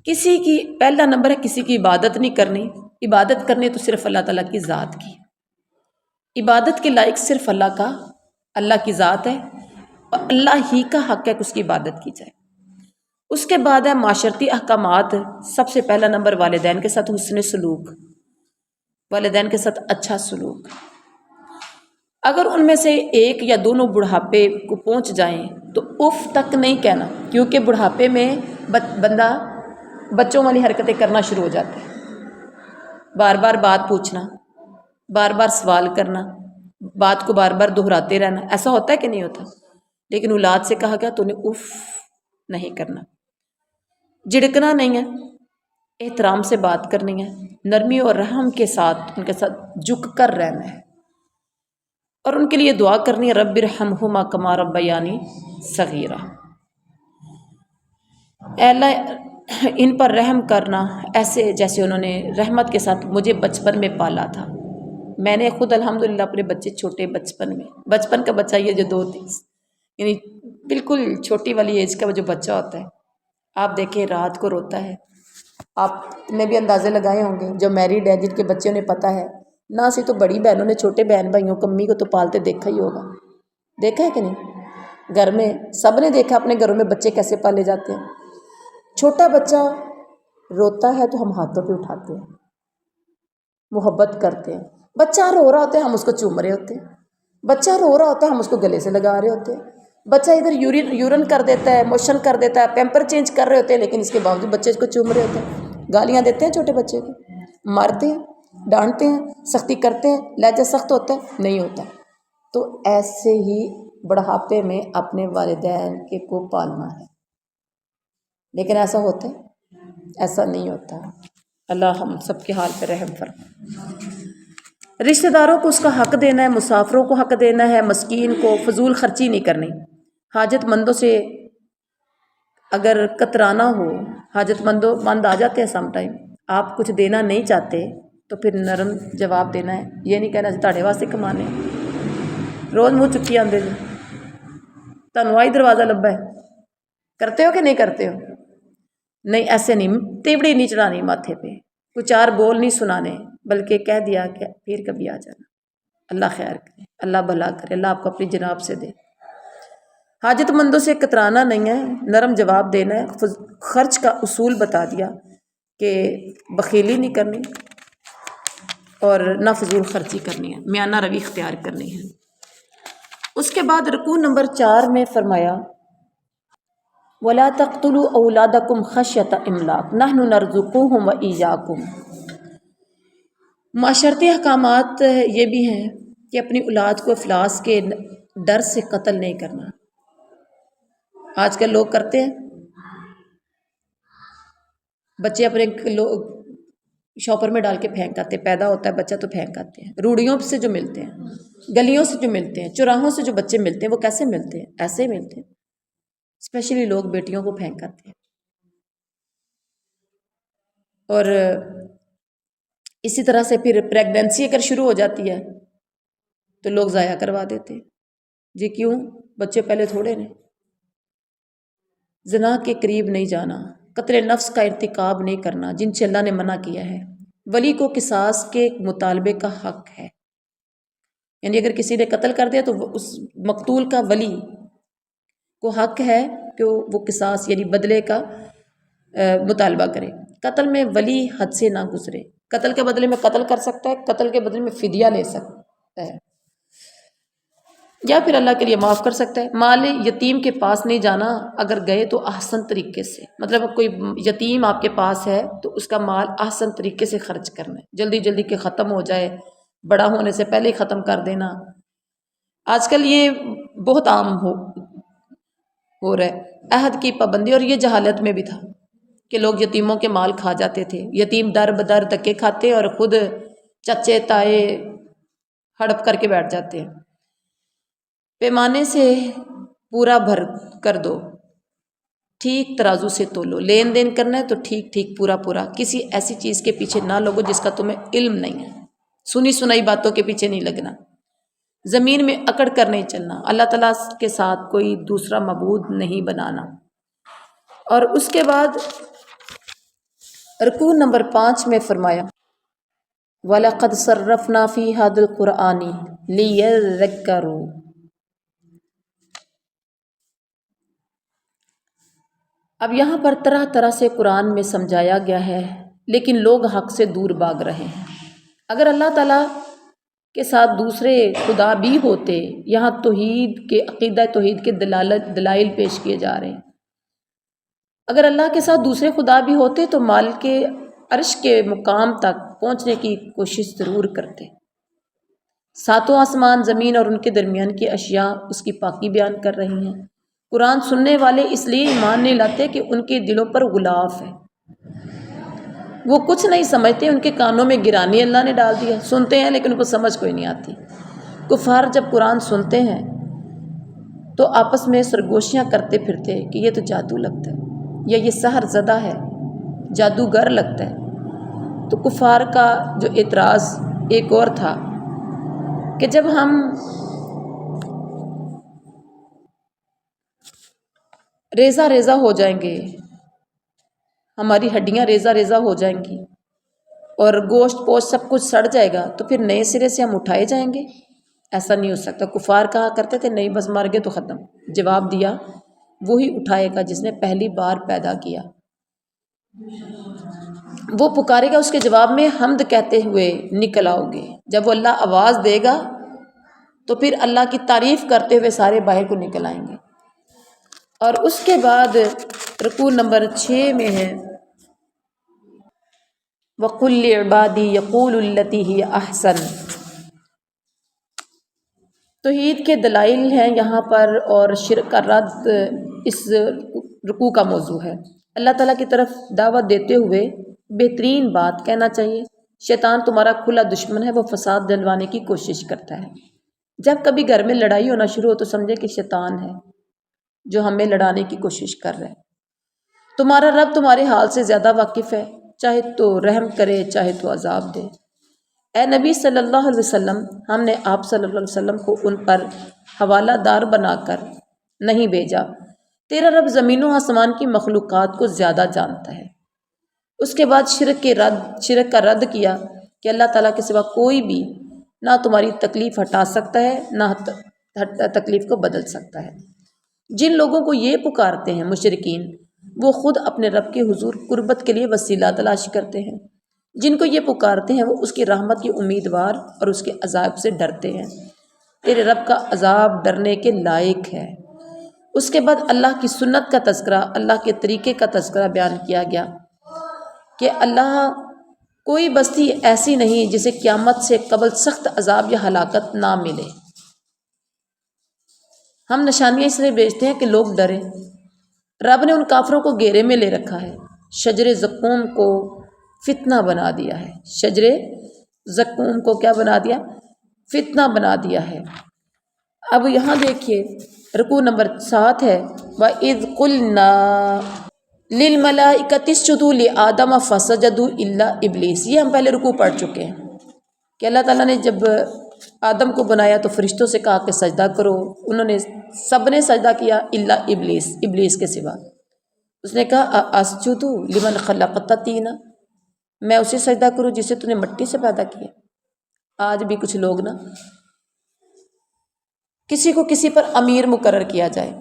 کسی کی پہلا نمبر ہے کسی کی عبادت نہیں کرنی. عبادت کرنی تو صرف اللہ تعالیٰ کی ذات کی. عبادت کے لائق صرف اللہ کی ذات ہے، اور اللہ ہی کا حق ہے کہ اس کی عبادت کی جائے. اس کے بعد ہے معاشرتی احکامات. سب سے پہلا نمبر والدین کے ساتھ حسن سلوک، والدین کے ساتھ اچھا سلوک. اگر ان میں سے ایک یا دونوں بڑھاپے کو پہنچ جائیں تو اف تک نہیں کہنا، کیونکہ بڑھاپے میں بندہ بچوں والی حرکتیں کرنا شروع ہو جاتا ہے. بار بار بات پوچھنا، بار بار سوال کرنا، بات کو بار بار دہراتے رہنا. ایسا ہوتا ہے کہ نہیں ہوتا؟ لیکن اولاد سے کہا گیا تو انہیں اف نہیں کرنا. جھڑکنا نہیں ہے، احترام سے بات کرنی ہے، نرمی اور رحم کے ساتھ ان کے ساتھ جھک کر رہنا ہے، اور ان کے لیے دعا کرنی ہے رب ارحمہما کما ربیانی صغیرا. اے اللہ ان پر رحم کرنا ایسے جیسے انہوں نے رحمت کے ساتھ مجھے بچپن میں پالا تھا. میں نے خود الحمدللہ اپنے بچے چھوٹے بچپن کا بچہ یہ جو 2-3 یعنی بالکل چھوٹی والی ایج کا جو بچہ ہوتا ہے، آپ دیکھیں رات کو روتا ہے. آپ نے بھی اندازے لگائے ہوں گے جو میریڈ ہے، جن کے بچے انہیں پتہ ہے. نہ سی تو بڑی بہنوں نے چھوٹے بہن بھائیوں کو امی کو تو پالتے دیکھا ہی ہوگا. دیکھا ہے کہ نہیں؟ گھر میں سب نے دیکھا اپنے گھروں میں بچے کیسے پالے جاتے ہیں. چھوٹا بچہ روتا ہے تو ہم ہاتھوں پہ اٹھاتے ہیں، محبت کرتے ہیں. بچہ رو رہا ہوتا ہے ہم اس کو چوم رہے ہوتے ہیں. بچہ رو رہا ہوتا ہے ہم اس کو گلے سے لگا رہے ہوتے ہیں. بچہ ادھر یورین کر دیتا ہے، موشن کر دیتا ہے، پیمپر چینج کر رہے ہوتے ہیں، لیکن اس کے باوجود بچے کو چوم رہے ہوتے ہیں. گالیاں دیتے ہیں چھوٹے بچے کو، مارتے ہیں، ڈانٹتے ہیں، سختی کرتے ہیں. لہجہ سخت ہوتا ہے؟ نہیں ہوتا. تو ایسے ہی بڑھاپے میں اپنے والدین کو پالنا ہے. لیکن ایسا ہوتا ہے؟ ایسا نہیں ہوتا. اللہ ہم سب کے حال پہ رحم فرمائے. رشتہ داروں کو اس کا حق دینا ہے، مسافروں کو حق دینا ہے، مسکین کو فضول خرچی نہیں کرنی. حاجت مندوں سے اگر کترانا ہو، حاجت مند آ جاتے ہیں سم ٹائم، آپ کچھ دینا نہیں چاہتے تو پھر نرم جواب دینا ہے. یہ نہیں کہنا تاڑے واسطے کمانے روز منہ چکی آندے جی تنوع آئی دروازہ لبا ہے. کرتے ہو کہ نہیں کرتے ہو؟ نہیں، ایسے نہیں تیوڑی نہیں چڑھانی ماتھے پہ، کوئی 4 بول نہیں سنانے، بلکہ کہہ دیا کہ پھر کبھی آ جانا. اللہ خیر کرے، اللہ بھلا کرے، اللہ آپ کو اپنی جناب سے دے. حاجت مندوں سے کترانا نہیں ہے، نرم جواب دینا ہے. خرچ کا اصول بتا دیا کہ بخیلی نہیں کرنی اور نہ فضول خرچی کرنی ہے، میانہ روی اختیار کرنی ہے. اس کے بعد رکوع نمبر 4 میں فرمایا وَلَا تَقْتُلُوا أَوْلَادَكُمْ خَشْيَةَ إِمْلَاقٍ نَحْنُ نَرْزُقُهُمْ وَإِيَّاكُمْ. معاشرتی احکامات یہ بھی ہیں کہ اپنی اولاد کو افلاس کے ڈر سے قتل نہیں کرنا. آج کل لوگ کرتے ہیں، بچے اپنے شاپر میں ڈال کے پھینک آتے ہیں. پیدا ہوتا ہے بچہ تو پھینک آتے ہیں. روڑیوں سے جو ملتے ہیں، گلیوں سے جو ملتے ہیں، چوراہوں سے جو بچے ملتے ہیں، وہ کیسے ملتے ہیں؟ ایسے ہی ملتے ہیں. اسپیشلی لوگ بیٹیوں کو پھینک آتے ہیں. اور اسی طرح سے پھر پریگنینسی اگر شروع ہو جاتی ہے تو لوگ ضائع کروا دیتے ہیں. جی کیوں؟ بچے پہلے تھوڑے نے. زنا کے قریب نہیں جانا، قتل نفس کا ارتکاب نہیں کرنا جن سے اللہ نے منع کیا ہے. ولی کو قصاص کے مطالبے کا حق ہے، یعنی اگر کسی نے قتل کر دیا تو اس مقتول کا ولی کو حق ہے کہ وہ قصاص یعنی بدلے کا مطالبہ کرے. قتل میں ولی حد سے نہ گزرے. قتل کے بدلے میں قتل کر سکتا ہے، قتل کے بدلے میں فدیہ لے سکتا ہے، یا پھر اللہ کے لیے معاف کر سکتا ہے. مال یتیم کے پاس نہیں جانا، اگر گئے تو احسن طریقے سے، مطلب کوئی یتیم آپ کے پاس ہے تو اس کا مال احسن طریقے سے خرچ کرنا ہے. جلدی جلدی کہ ختم ہو جائے، بڑا ہونے سے پہلے ہی ختم کر دینا. آج کل یہ بہت عام ہو رہا ہے. عہد کی پابندی، اور یہ جہالت میں بھی تھا کہ لوگ یتیموں کے مال کھا جاتے تھے. یتیم در بدر دھکے کھاتے اور خود چچے تائے ہڑپ کر کے بیٹھ جاتے ہیں. پیمانے سے پورا بھر کر دو، ٹھیک ترازو سے تولو. لین دین کرنا ہے تو ٹھیک ٹھیک پورا پورا، کسی ایسی چیز کے پیچھے نہ لگو جس کا تمہیں علم نہیں ہے. سنی سنائی باتوں کے پیچھے نہیں لگنا. زمین میں اکڑ کر نہیں چلنا، اللہ تعالیٰ کے ساتھ کوئی دوسرا معبود نہیں بنانا۔ اور اس کے بعد رکوع نمبر 5 میں فرمایا وَلَقَدْ صَرَّفْنَا فِي هَذَا الْقُرْآنِ لِيَذَّكَّرُوا۔ اب یہاں پر طرح طرح سے قرآن میں سمجھایا گیا ہے، لیکن لوگ حق سے دور بھاگ رہے ہیں۔ اگر اللہ تعالیٰ کے ساتھ دوسرے خدا بھی ہوتے، یہاں توحید کے عقیدہ توحید کے دلائل پیش کیے جا رہے ہیں۔ اگر اللہ کے ساتھ دوسرے خدا بھی ہوتے تو مالک کے عرش کے مقام تک پہنچنے کی کوشش ضرور کرتے۔ ساتوں آسمان، زمین اور ان کے درمیان کی اشیاء اس کی پاکی بیان کر رہی ہیں۔ قرآن سننے والے اس لیے ایمان نہیں لاتے کہ ان کے دلوں پر غلاف ہے، وہ کچھ نہیں سمجھتے، ان کے کانوں میں گرانی اللہ نے ڈال دی ہے، سنتے ہیں لیکن ان کو سمجھ کوئی نہیں آتی۔ کفار جب قرآن سنتے ہیں تو آپس میں سرگوشیاں کرتے پھرتے کہ یہ تو جادو لگتا ہے، یا یہ سحر زدہ ہے، جادوگر لگتا ہے۔ تو کفار کا جو اعتراض ایک اور تھا کہ جب ہم ریزہ ریزہ ہو جائیں گے، ہماری ہڈیاں ریزہ ریزہ ہو جائیں گی اور گوشت پوشت سب کچھ سڑ جائے گا تو پھر نئے سرے سے ہم اٹھائے جائیں گے؟ ایسا نہیں ہو سکتا۔ کفار کہا کرتے تھے نہیں بس مر گئے تو ختم۔ جواب دیا وہی اٹھائے گا جس نے پہلی بار پیدا کیا، وہ پکارے گا، اس کے جواب میں حمد کہتے ہوئے نکل آؤ گے۔ جب وہ اللہ آواز دے گا تو پھر اللہ کی تعریف کرتے ہوئے سارے باہر کو نکل آئیں گے۔ اور اس کے بعد رکوع نمبر 6 میں ہے وَقُلْ لِعِبَادِي يَقُولُوا الَّتِي هِيَ أَحْسَنُ۔ توحید کے دلائل ہیں یہاں پر، اور شرک کا رد اس رکوع کا موضوع ہے۔ اللہ تعالیٰ کی طرف دعوت دیتے ہوئے بہترین بات کہنا چاہیے۔ شیطان تمہارا کھلا دشمن ہے، وہ فساد ڈلوانے کی کوشش کرتا ہے۔ جب کبھی گھر میں لڑائی ہونا شروع ہو تو سمجھے کہ شیطان ہے جو ہمیں لڑانے کی کوشش کر رہا ہے۔ تمہارا رب تمہارے حال سے زیادہ واقف ہے، چاہے تو رحم کرے چاہے تو عذاب دے۔ اے نبی صلی اللہ علیہ وسلم، ہم نے آپ صلی اللہ علیہ وسلم کو ان پر حوالہ دار بنا کر نہیں بھیجا، تیرا رب زمین و آسمان کی مخلوقات کو زیادہ جانتا ہے۔ اس کے بعد شرک کا رد کیا کہ اللہ تعالیٰ کے سوا کوئی بھی نہ تمہاری تکلیف ہٹا سکتا ہے نہ تکلیف کو بدل سکتا ہے۔ جن لوگوں کو یہ پکارتے ہیں مشرکین، وہ خود اپنے رب کے حضور قربت کے لیے وسیلہ تلاش کرتے ہیں۔ جن کو یہ پکارتے ہیں وہ اس کی رحمت کی امیدوار اور اس کے عذاب سے ڈرتے ہیں۔ تیرے رب کا عذاب ڈرنے کے لائق ہے۔ اس کے بعد اللہ کی سنت کا تذکرہ، اللہ کے طریقے کا تذکرہ بیان کیا گیا کہ اللہ کوئی بستی ایسی نہیں جسے قیامت سے قبل سخت عذاب یا ہلاکت نہ ملے۔ ہم نشانیاں اس لیے بھیجتے ہیں کہ لوگ ڈریں۔ رب نے ان کافروں کو گھیرے میں لے رکھا ہے، شجر زقوم کو فتنہ بنا دیا ہے۔ شجر زقوم کو کیا بنا دیا؟ فتنہ بنا دیا ہے۔ اب یہاں دیکھیے رکوع نمبر 7 ہے وَإِذْ قُلْنَا لِلْمَلَائِكَةِ اسْجُدُوا لِآدَمَ فَسَجَدُوا إِلَّا إِبْلِيسَ۔ یہ ہم پہلے رکوع پڑھ چکے ہیں کہ اللہ تعالیٰ نے جب آدم کو بنایا تو فرشتوں سے کہا کہ سجدہ کرو، انہوں نے سب نے سجدہ کیا الا ابلیس، ابلیس کے سوا۔ اس نے کہا اسجد لمن خلقت طینا، میں اسے سجدہ کروں جسے تو نے مٹی سے پیدا کیا۔ آج بھی کچھ لوگ نا کسی کو کسی پر امیر مقرر کیا جائے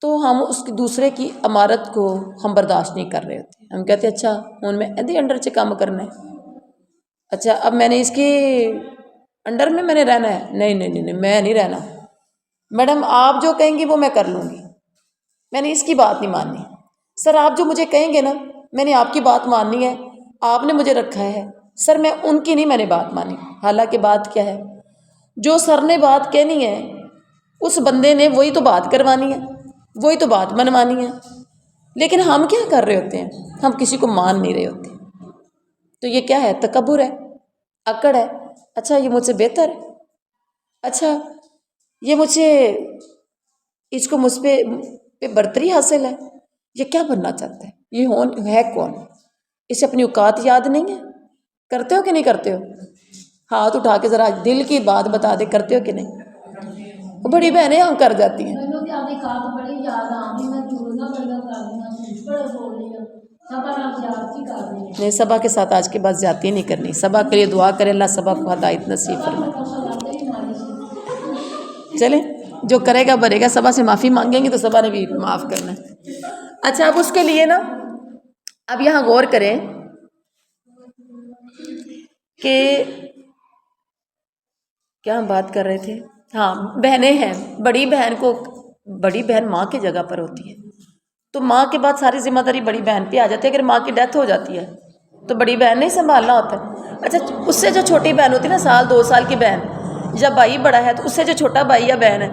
تو ہم اس کی دوسرے کی امارت کو ہم برداشت نہیں کر رہے ہوتے۔ ہم کہتے ہیں اچھا ہوں میں ادھے انڈر سے کام کرنا ہے، اچھا اب میں نے اس کے انڈر میں نے رہنا ہے، نہیں نہیں نہیں میں نہیں رہنا، میڈم آپ جو کہیں گی وہ میں کر لوں گی، میں نے اس کی بات نہیں ماننی۔ سر آپ جو مجھے کہیں گے نا میں نے آپ کی بات ماننی ہے، آپ نے مجھے رکھا ہے، سر میں ان کی نہیں میں نے بات مانی۔ حالانکہ بات کیا ہے؟ جو سر نے بات کہنی ہے اس بندے نے وہی تو بات کروانی ہے، وہی تو بات منوانی ہے۔ لیکن ہم کیا کر رہے ہوتے ہیں؟ ہم کسی کو مان نہیں رہے ہوتے۔ تو یہ کیا ہے؟ تکبر ہے، اکڑ ہے۔ اچھا یہ مجھ سے بہتر ہے، اچھا یہ مجھے اس کو مجھ پہ برتری حاصل ہے، یہ کیا بننا چاہتا ہے؟ یہ ہے کون؟ اسے اپنی اوقات یاد نہیں ہے؟ کرتے ہو کہ نہیں کرتے ہو؟ ہاتھ اٹھا کے ذرا دل کی بات بتا دے، کرتے ہو کہ نہیں؟ وہ بڑی بہنیں ہم کر جاتی ہیں. نہیں، صبا کے ساتھ آج کے بعد زیادتی نہیں کرنی. صبا کے لیے دعا کرے، اللہ صبا کو ہدایت نصیب فرمائے. چلیں، جو کرے گا بنے گا. صبا سے معافی مانگیں گے تو صبا نے بھی معاف کرنا ہے. اچھا، اب اس کے لیے نا، اب یہاں غور کریں کہ کیا ہم بات کر رہے تھے. ہاں، بہنیں ہیں. بڑی بہن ماں کی جگہ پر ہوتی ہے، تو ماں کے بعد ساری ذمہ داری بڑی بہن پہ آ جاتی ہے. اگر ماں کی ڈیتھ ہو جاتی ہے تو بڑی بہن نے سنبھالنا ہوتا ہے. اچھا، اس سے جو چھوٹی بہن ہوتی ہے نا، 1-2 سال کی بہن، جب بھائی بڑا ہے تو اس سے جو چھوٹا بھائی یا بہن ہے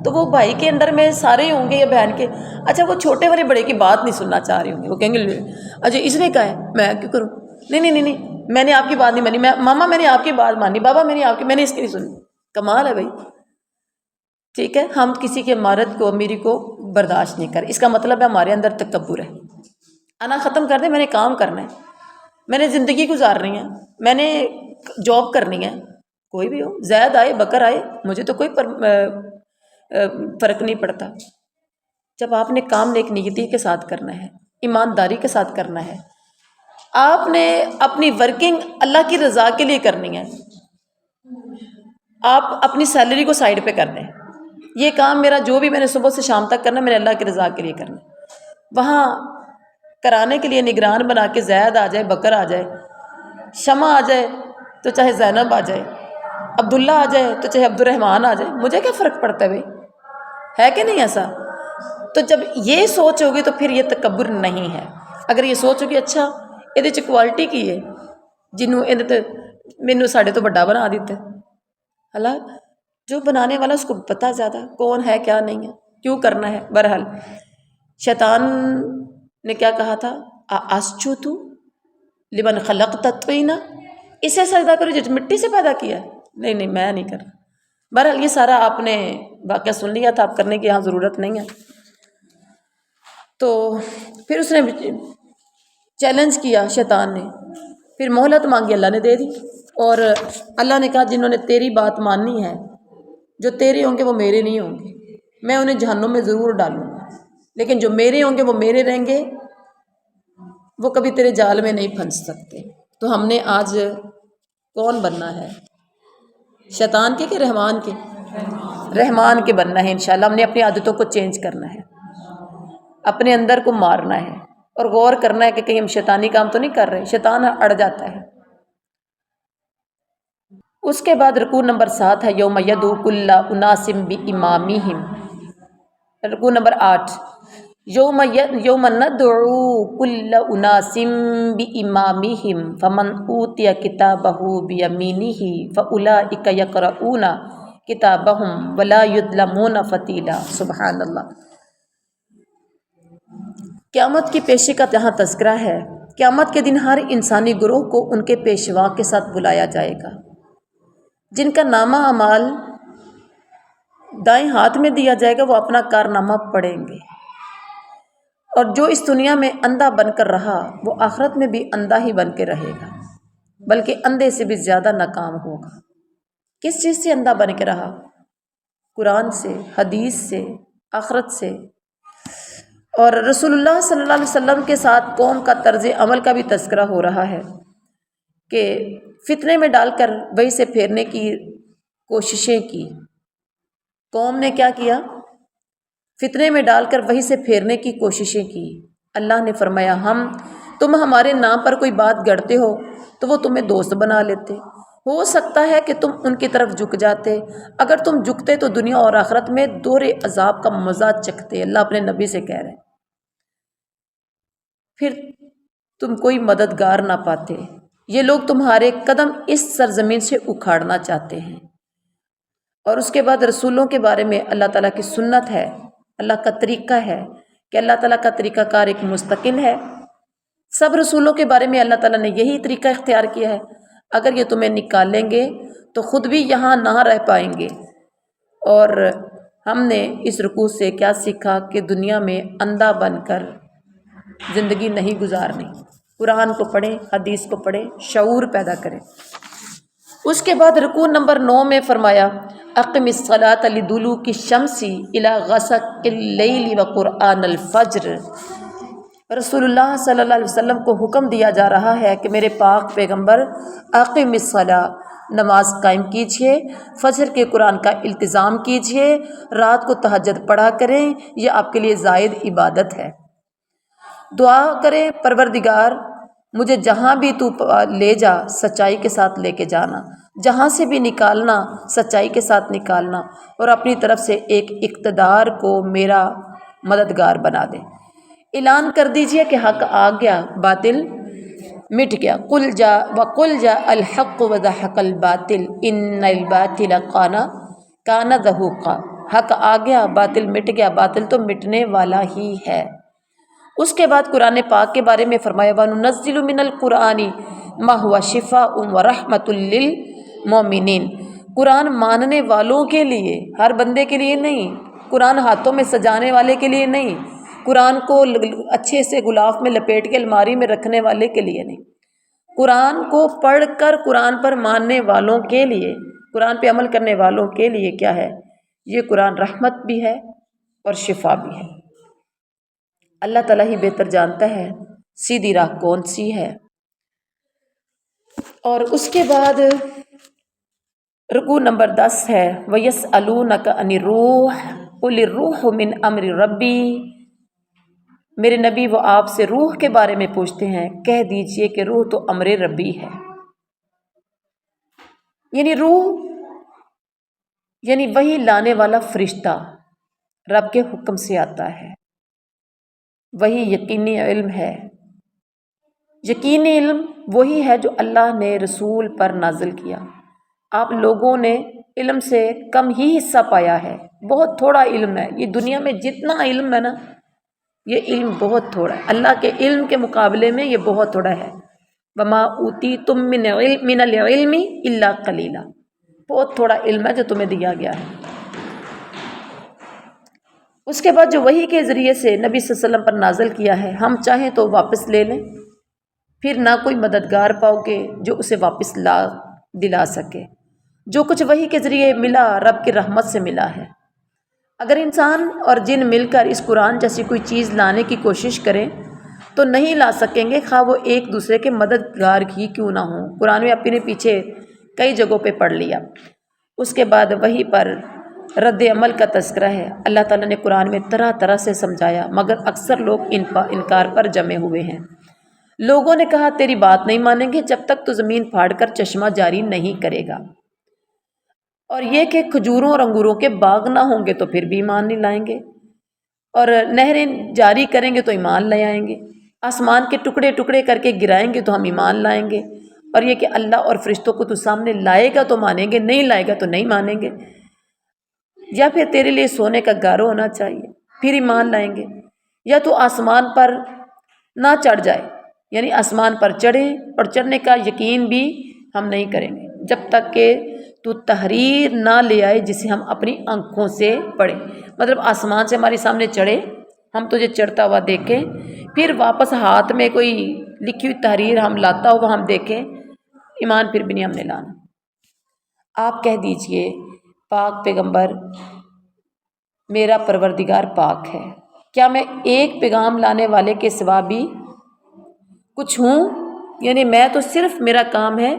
تو وہ بھائی کے انڈر میں سارے ہوں گے یا بہن کے. اچھا، وہ چھوٹے والے بڑے کی بات نہیں سننا چاہ رہے ہوں گے. وہ کہیں گے اچھا اس نے کہا ہے میں کیوں کروں؟ نہیں، میں نے آپ کی بات نہیں مانی. ماما میں نے آپ کی بات مانی، بابا میں نے اس کی نہیں سنی. کمال ہے بھائی. ٹھیک ہے، ہم کسی کی امارت کو، امیری کو برداشت نہیں کریں. اس کا مطلب ہے ہمارے اندر تکبر ہے. انا ختم کر دیں. میں نے کام کرنا ہے، میں نے زندگی گزارنی ہے، میں نے جاب کرنی ہے. کوئی بھی ہو، زید آئے بکر آئے، مجھے تو کوئی فرق نہیں پڑتا. جب آپ نے کام نیک نیتی کے ساتھ کرنا ہے، ایمانداری کے ساتھ کرنا ہے، آپ نے اپنی ورکنگ اللہ کی رضا کے لیے کرنی ہے. آپ اپنی سیلری کو سائڈ پہ کر دیں. یہ کام میرا جو بھی میں نے صبح سے شام تک کرنا ہے، میں نے اللہ کی رضا کے لیے کرنا ہے. وہاں کرانے کے لیے نگران بنا کے زید آ جائے، بکر آ جائے، شمع آ جائے تو چاہے زینب آ جائے، عبداللہ آ جائے تو چاہے عبد الرحمن آ جائے، مجھے کیا فرق پڑتا ہے بھائی؟ ہے کہ نہیں ایسا؟ تو جب یہ سوچ ہوگی تو پھر یہ تکبر نہیں ہے. اگر یہ سوچ ہوگی اچھا یہ کوالٹی کی ہے جنوں مینوں ساڑے تو بڑا بنا دیتے. حالانکہ جو بنانے والا اس کو پتہ زیادہ کون ہے کیا نہیں ہے، کیوں کرنا ہے. بہرحال شیطان نے کیا کہا تھا؟ اسجد لمن خلقت طینا، اسے سجدہ کرو جو مٹی سے پیدا کیا ہے. نہیں میں نہیں کرنا. بہرحال یہ سارا آپ نے واقعہ سن لیا تھا، آپ کرنے کی یہاں ضرورت نہیں ہے. تو پھر اس نے چیلنج کیا شیطان نے، پھر مہلت مانگی، اللہ نے دے دی. اور اللہ نے کہا جنہوں نے تیری بات ماننی ہے، جو تیرے ہوں گے وہ میرے نہیں ہوں گے. میں انہیں جہنم میں ضرور ڈالوں گا، لیکن جو میرے ہوں گے وہ میرے رہیں گے، وہ کبھی تیرے جال میں نہیں پھنس سکتے. تو ہم نے آج کون بننا ہے؟ شیطان کے کہ رحمان کے؟ رحمان کے بننا ہے انشاءاللہ. ہم نے اپنی عادتوں کو چینج کرنا ہے، اپنے اندر کو مارنا ہے اور غور کرنا ہے کہ کہیں ہم شیطانی کام تو نہیں کر رہے. شیطان اڑ جاتا ہے. اس کے بعد رکوع نمبر 7 ہے یوم یدعو کل اناس بامامہم. رکوع نمبر 8 یوم ندعو کل اناس بامامہم فمن اوتی کتابہ بیمینہ فاولئک یقرؤون کتابہم ولا یظلمون فتیلا. سبحان اللہ. قیامت کی پیشی کا یہاں تذکرہ ہے. قیامت کے دن ہر انسانی گروہ کو ان کے پیشوا کے ساتھ بلایا جائے گا. جن کا نامہ اعمال دائیں ہاتھ میں دیا جائے گا وہ اپنا کارنامہ پڑھیں گے، اور جو اس دنیا میں اندھا بن کر رہا وہ آخرت میں بھی اندھا ہی بن کے رہے گا، بلکہ اندھے سے بھی زیادہ ناکام ہوگا. کس چیز سے اندھا بن کے رہا؟ قرآن سے، حدیث سے، آخرت سے. اور رسول اللہ صلی اللہ علیہ وسلم کے ساتھ قوم کا طرز عمل کا بھی تذکرہ ہو رہا ہے کہ فتنے میں ڈال کر وہی سے پھیرنے کی کوششیں کی. قوم نے کیا کیا؟ فتنے میں ڈال کر وہی سے پھیرنے کی کوششیں کی. اللہ نے فرمایا تم ہمارے نام پر کوئی بات گڑتے ہو تو وہ تمہیں دوست بنا لیتے. ہو سکتا ہے کہ تم ان کی طرف جھک جاتے. اگر تم جھکتے تو دنیا اور آخرت میں دور عذاب کا مزہ چکھتے. اللہ اپنے نبی سے کہہ رہے ہیں. پھر تم کوئی مددگار نہ پاتے. یہ لوگ تمہارے قدم اس سرزمین سے اکھاڑنا چاہتے ہیں. اور اس کے بعد رسولوں کے بارے میں اللہ تعالیٰ کی سنت ہے، اللہ کا طریقہ ہے کہ اللہ تعالیٰ کا طریقہ کار ایک مستقل ہے. سب رسولوں کے بارے میں اللہ تعالیٰ نے یہی طریقہ اختیار کیا ہے. اگر یہ تمہیں نکالیں گے تو خود بھی یہاں نہ رہ پائیں گے. اور ہم نے اس رکوع سے کیا سیکھا کہ دنیا میں اندھا بن کر زندگی نہیں گزارنی. قرآن کو پڑھیں، حدیث کو پڑھیں، شعور پیدا کریں. اس کے بعد رکوع نمبر 9 میں فرمایا اقم الصلاۃ لدلوک الشمس الی غسق اللیل وقرآن الفجر۔ رسول اللہ صلی اللہ علیہ وسلم کو حکم دیا جا رہا ہے کہ میرے پاک پیغمبر اقم الصلاۃ، نماز قائم کیجئے، فجر کے قرآن کا التزام کیجئے، رات کو تہجد پڑھا کریں، یہ آپ کے لیے زائد عبادت ہے۔ دعا کریں پروردگار مجھے جہاں بھی تو لے جا سچائی کے ساتھ لے کے جانا، جہاں سے بھی نکالنا سچائی کے ساتھ نکالنا، اور اپنی طرف سے ایک اقتدار کو میرا مددگار بنا دے۔ اعلان کر دیجئے کہ حق آ گیا، باطل مٹ گیا۔ قل جا الحق وزحق الباطل ان الباطل کان زہوقا۔ حق آ گیا، باطل مٹ گیا، باطل تو مٹنے والا ہی ہے۔ اس کے بعد قرآن پاک کے بارے میں فرمایا وَنُنَزِّلُ مِنَ الْقُرْآنِ مَا هُوَ شِفَاءٌ وَرَحْمَةٌ لِّلْمُؤْمِنِينَ۔ قرآن ماننے والوں کے لیے، ہر بندے کے لیے نہیں، قرآن ہاتھوں میں سجانے والے کے لیے نہیں، قرآن کو اچھے سے غلاف میں لپیٹ کے الماری میں رکھنے والے کے لیے نہیں، قرآن کو پڑھ کر قرآن پر ماننے والوں کے لیے، قرآن پہ عمل کرنے والوں کے لیے کیا ہے؟ یہ قرآن رحمت بھی ہے اور شفا بھی ہے۔ اللہ تعالیٰ ہی بہتر جانتا ہے سیدھی راہ کون سی ہے۔ اور اس کے بعد رکوع نمبر 10 ہے وَيَسْأَلُونَكَ عَنِ الرُّوحِ قُلِ الرُّوحُ مِنْ أَمْرِ رَبِّي۔ میرے نبی وہ آپ سے روح کے بارے میں پوچھتے ہیں، کہہ دیجئے کہ روح تو امر ربی ہے۔ یعنی روح یعنی وہی لانے والا فرشتہ رب کے حکم سے آتا ہے، وہی یقینی علم ہے۔ یقینی علم وہی ہے جو اللہ نے رسول پر نازل کیا۔ آپ لوگوں نے علم سے کم ہی حصہ پایا ہے، بہت تھوڑا علم ہے۔ یہ دنیا میں جتنا علم ہے نا، یہ علم بہت تھوڑا ہے، اللہ کے علم کے مقابلے میں یہ بہت تھوڑا ہے۔ وَمَا أُوتِيتُم مِّنَ الْعِلْمِ إِلَّا قَلِيلًا، بہت تھوڑا علم ہے جو تمہیں دیا گیا ہے۔ اس کے بعد جو وحی کے ذریعے سے نبی صلی اللہ علیہ وسلم پر نازل کیا ہے، ہم چاہیں تو واپس لے لیں، پھر نہ کوئی مددگار پاؤ گے جو اسے واپس دلا سکے۔ جو کچھ وحی کے ذریعے ملا رب کی رحمت سے ملا ہے۔ اگر انسان اور جن مل کر اس قرآن جیسی کوئی چیز لانے کی کوشش کریں تو نہیں لا سکیں گے، خواہ وہ ایک دوسرے کے مددگار ہی کیوں نہ ہوں۔ قرآن میں اپنے پیچھے کئی جگہوں پہ پڑھ لیا۔ اس کے بعد وحی پر رد عمل کا تذکرہ ہے۔ اللہ تعالیٰ نے قرآن میں طرح طرح سے سمجھایا، مگر اکثر لوگ انکار پر جمے ہوئے ہیں۔ لوگوں نے کہا تیری بات نہیں مانیں گے جب تک تو زمین پھاڑ کر چشمہ جاری نہیں کرے گا، اور یہ کہ کھجوروں اور انگوروں کے باغ نہ ہوں گے تو پھر بھی ایمان نہیں لائیں گے، اور نہریں جاری کریں گے تو ایمان لے آئیں گے، آسمان کے ٹکڑے ٹکڑے کر کے گرائیں گے تو ہم ایمان لائیں گے، اور یہ کہ اللہ اور فرشتوں کو تو سامنے لائے گا تو مانیں گے، نہیں لائے گا تو نہیں مانیں گے، یا پھر تیرے لیے سونے کا گارو ہونا چاہیے پھر ایمان لائیں گے، یا تو آسمان پر نہ چڑھ جائے، یعنی آسمان پر چڑھیں اور چڑھنے کا یقین بھی ہم نہیں کریں گے جب تک کہ تو تحریر نہ لے آئے جسے ہم اپنی آنکھوں سے پڑھیں۔ مطلب آسمان سے ہمارے سامنے چڑھے، ہم تجھے چڑھتا ہوا دیکھیں، پھر واپس ہاتھ میں کوئی لکھی ہوئی تحریر ہم لاتا ہوا ہم دیکھیں، ایمان پھر بھی نہیں ہم نے لانا۔ آپ کہہ دیجئے پاک پیغمبر میرا پروردگار پاک ہے، کیا میں ایک پیغام لانے والے کے سوا بھی کچھ ہوں؟ یعنی میں تو صرف میرا کام ہے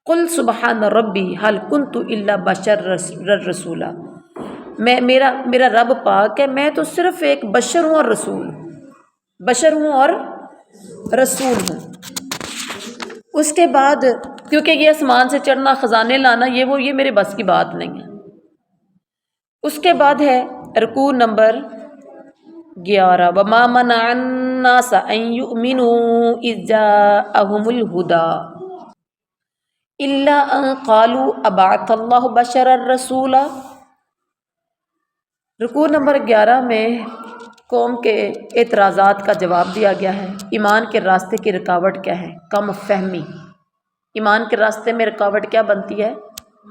قل سبحان ربی حل کنت الا بشر رسولا، میرا رب پاک ہے، میں تو صرف ایک بشر ہوں اور رسول ہوں۔ اس کے بعد کیونکہ یہ آسمان سے چڑھنا، خزانے لانا، یہ میرے بس کی بات نہیں ہے۔ اس کے بعد ہے رکوع نمبر 11 وَمَا مَنَعَ النَّاسَ أَن يُؤْمِنُوا إِذْ جَاءَهُمُ الْهُدَىٰ إِلَّا أَن قَالُوا أَبَعَثَ اللَّهُ بَشَرًا رَّسُولًا۔ رکوع نمبر 11 میں قوم کے اعتراضات کا جواب دیا گیا ہے۔ ایمان کے راستے کی رکاوٹ کیا ہے؟ کم فہمی۔ ایمان کے راستے میں رکاوٹ کیا بنتی ہے؟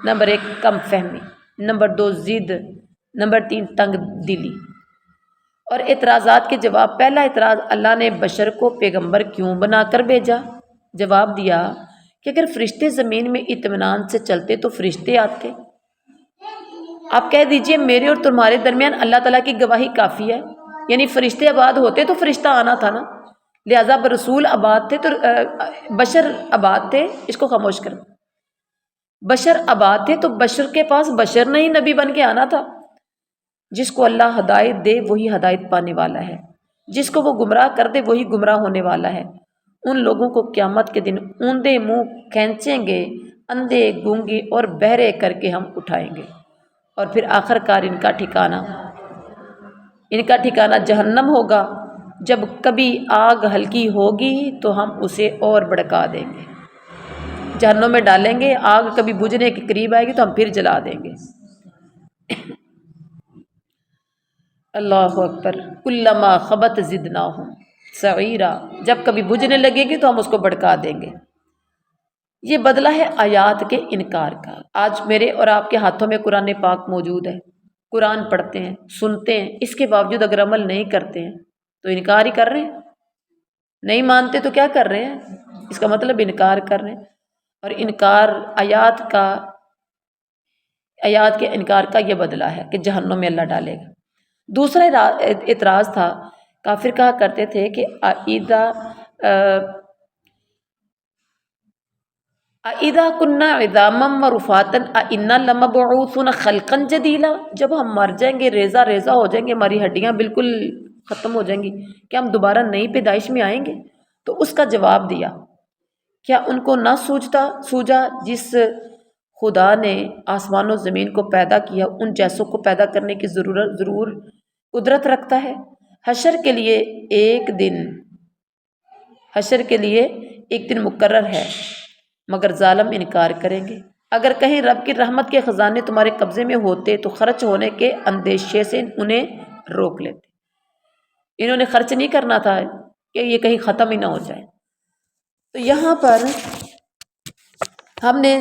نمبر 1 کم فہمی، نمبر 2 ضد، نمبر 3 تنگ دلی۔ اور اعتراضات کے جواب، پہلا اعتراض اللہ نے بشر کو پیغمبر کیوں بنا کر بھیجا؟ جواب دیا کہ اگر فرشتے زمین میں اطمینان سے چلتے تو فرشتے آتے. آپ کہہ دیجئے میرے اور تمہارے درمیان اللہ تعالیٰ کی گواہی کافی ہے. یعنی فرشتے آباد ہوتے تو فرشتہ آنا تھا نا. لہٰذا رسول آباد تھے تو بشر آباد تھے. اس کو خاموش کر. بشر آباد تھے تو بشر کے پاس بشر نہیں نبی بن کے آنا تھا. جس کو اللہ ہدایت دے وہی ہدایت پانے والا ہے، جس کو وہ گمراہ کر دے وہی گمراہ ہونے والا ہے. ان لوگوں کو قیامت کے دن اوندے منہ کھینچیں گے، اندھے گونگے اور بہرے کر کے ہم اٹھائیں گے. اور پھر آخر کار ان کا ٹھکانہ جہنم ہوگا. جب کبھی آگ ہلکی ہوگی تو ہم اسے اور بھڑکا دیں گے. جہنم میں ڈالیں گے، آگ کبھی بجھنے کے قریب آئے گی تو ہم پھر جلا دیں گے. اللہ اکبر. کلما خبت زدناہم سعیرا. جب کبھی بجھنے لگے گی تو ہم اس کو بھڑکا دیں گے. یہ بدلہ ہے آیات کے انکار کا. آج میرے اور آپ کے ہاتھوں میں قرآن پاک موجود ہے، قرآن پڑھتے ہیں، سنتے ہیں، اس کے باوجود اگر عمل نہیں کرتے ہیں تو انکار ہی کر رہے ہیں. نہیں مانتے تو کیا کر رہے ہیں؟ اس کا مطلب انکار کر رہے ہیں. اور انکار آیات کے انکار کا یہ بدلہ ہے کہ جہنم میں اللہ ڈالے گا. دوسرا اعتراض تھا، کافر کہا کرتے تھے کہ اِذَا كُنَّا عِظَامًا وَرُفَاتًا أَإِنَّا لَمَبْعُوثُونَ خَلْقًا جَدِيدًا. جب ہم مر جائیں گے، ریزہ ریزہ ہو جائیں گے، ہماری ہڈیاں بالکل ختم ہو جائیں گی، کیا ہم دوبارہ نئی پیدائش میں آئیں گے؟ تو اس کا جواب دیا، کیا ان کو نہ سوجا جس خدا نے آسمان و زمین کو پیدا کیا ان جیسوں کو پیدا کرنے کی ضرور قدرت رکھتا ہے. حشر کے لیے ایک دن مقرر ہے، مگر ظالم انکار کریں گے. اگر کہیں رب کی رحمت کے خزانے تمہارے قبضے میں ہوتے تو خرچ ہونے کے اندیشے سے انہیں روک لیتے. انہوں نے خرچ نہیں کرنا تھا کہ یہ کہیں ختم ہی نہ ہو جائے. تو یہاں پر ہم نے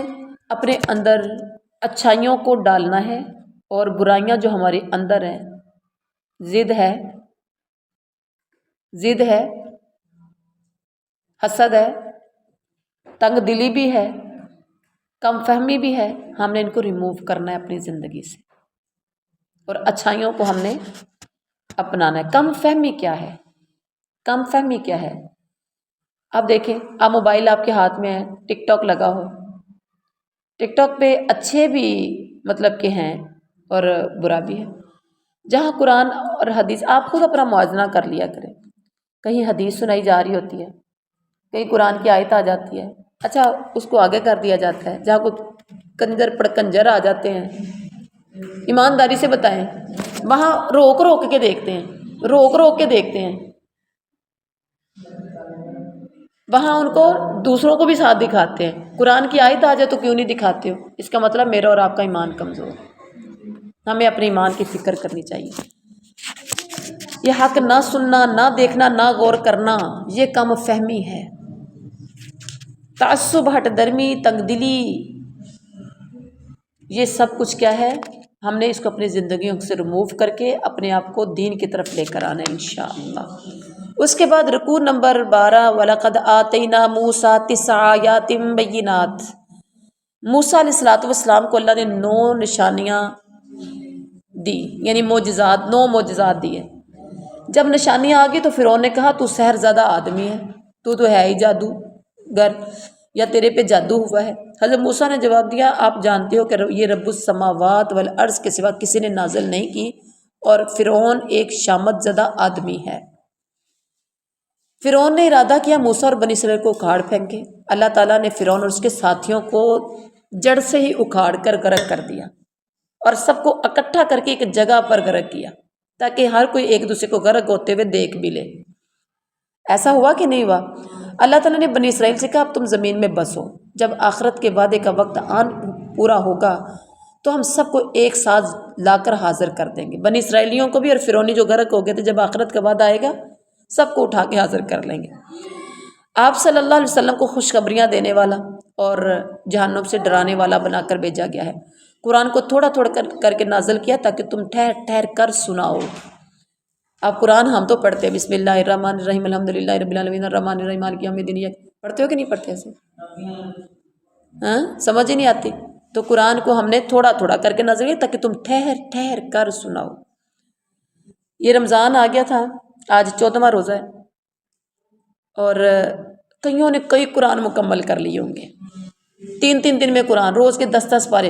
اپنے اندر اچھائیوں کو ڈالنا ہے اور برائیاں جو ہمارے اندر ہیں، ضد ہے، حسد ہے، تنگ دلی بھی ہے، کم فہمی بھی ہے، ہم نے ان کو ریموو کرنا ہے اپنی زندگی سے اور اچھائیوں کو ہم نے اپنانا ہے. کم فہمی کیا ہے؟ اب دیکھیں، اب موبائل آپ کے ہاتھ میں ہے، ٹک ٹاک لگا ہو. ٹک ٹاک پہ اچھے بھی مطلب کہ ہیں اور برا بھی ہے. جہاں قرآن اور حدیث، آپ خود اپنا موازنہ کر لیا کریں. کہیں حدیث سنائی جا رہی ہوتی ہے، کہیں قرآن کی آیت آ جاتی ہے، اچھا اس کو آگے کر دیا جاتا ہے. جہاں کوئی کنجر پڑکنجر آ جاتے ہیں، ایمانداری سے بتائیں، وہاں روک کے دیکھتے ہیں، وہاں ان کو دوسروں کو بھی ساتھ دکھاتے ہیں. قرآن کی آیت آ جائے تو کیوں نہیں دکھاتے ہو؟ اس کا مطلب میرا اور آپ کا ایمان کمزور ہے. ہمیں اپنے ایمان کی فکر کرنی چاہیے. یہ حق نہ سننا، نہ دیکھنا، نہ غور کرنا، یہ کم فہمی ہے. تعصب، ہٹ درمی، تنگ دلی، یہ سب کچھ کیا ہے؟ ہم نے اس کو اپنی زندگیوں سے ریموو کر کے اپنے آپ کو دین کی طرف لے کر آنا ہے انشاءاللہ. اس کے بعد رکوع نمبر 12، وَلَقَدْ آتَيْنَا مُوسَىٰ 9 آیَاتٍ بَيِّنَاتٍ. موسیٰ علیہ السلام کو اللہ نے 9 نشانیاں دی، یعنی معجزات، 9 معجزات دیے. جب نشانیاں آ گئی تو فرعون نے کہا تو سحر زدہ آدمی ہے، تو ہے ہی جادوگر، یا تیرے پہ جادو ہوا ہے. حضرت موسیٰ نے جواب دیا، آپ جانتے ہو کہ یہ رب السماوات والارض کے سوا کسی نے نازل نہیں کی، اور فرعون ایک شامت زدہ آدمی ہے. فرعون نے ارادہ کیا موسیٰ اور بنی اسرائیل کو اکھاڑ پھینکے. اللہ تعالیٰ نے فرعون اور اس کے ساتھیوں کو جڑ سے ہی اکھاڑ کر غرق کر دیا اور سب کو اکٹھا کر کے ایک جگہ پر غرق کیا تاکہ ہر کوئی ایک دوسرے کو غرق ہوتے ہوئے دیکھ بھی لے. ایسا ہوا کہ نہیں ہوا؟ اللہ تعالیٰ نے بنی اسرائیل سے کہا اب تم زمین میں بسو، جب آخرت کے وعدے کا وقت پورا ہوگا تو ہم سب کو ایک ساتھ لا کر حاضر کر دیں گے، بنی اسرائیلیوں کو بھی اور فرعونی جو غرق ہو گئے تھے. جب آخرت کا وعدہ آئے گا سب کو اٹھا کے حاضر کر لیں گے. آپ صلی اللہ علیہ وسلم کو خوشخبریاں دینے والا اور جہنم سے ڈرانے والا بنا کر بھیجا گیا ہے. قرآن کو تھوڑا تھوڑا کر کے نازل کیا تاکہ تم ٹھہر ٹھہر کر سناؤ. اب قرآن ہم تو پڑھتے ہیں، بسم اللہ الرحمن الرحیم الحمد للہ رب العالمین الرحمن الرحیم مالک یوم الدین، پڑھتے ہو کہ نہیں پڑھتے ایسے؟ ہاں سمجھ ہی نہیں آتی؟ تو قرآن کو ہم نے تھوڑا تھوڑا کر کے نظر تاکہ تم ٹھہر ٹھہر کر سناؤ. یہ رمضان آ گیا تھا، آج 14واں روزہ ہے، اور کئیوں نے کئی قرآن مکمل کر لیے ہوں گے. 3 دن میں قرآن، روز کے 10 پارے.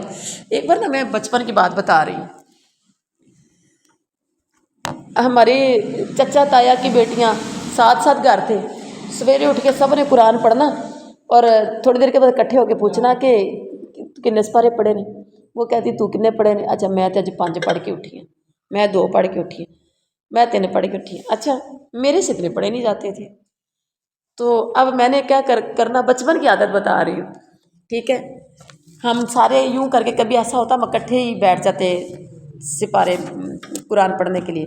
ایک بار نا میں بچپن کی بات بتا رہی ہوں. ہمارے چچا تایا کی بیٹیاں ساتھ ساتھ گھر تھے. سویرے اٹھ کے سب نے قرآن پڑھنا اور تھوڑی دیر کے بعد اکٹھے ہو کے پوچھنا کہ کنے سپارے پڑھے نے. وہ کہتی تو کنے پڑھے نے؟ اچھا میں تو اج 5 پڑھ کے اٹھی ہوں، میں 2 پڑھ کے اٹھی ہوں، میں 3 پڑھ کے اٹھی ہوں. اچھا میرے سے اتنے پڑھے نہیں جاتے تھے. تو اب میں نے کیا کرنا، بچپن کی عادت بتا رہی ہوں، ٹھیک ہے. ہم سارے یوں کر کے، کبھی ایسا ہوتا ہم اکٹھے ہی بیٹھ جاتے سپارے قرآن پڑھنے کے لیے.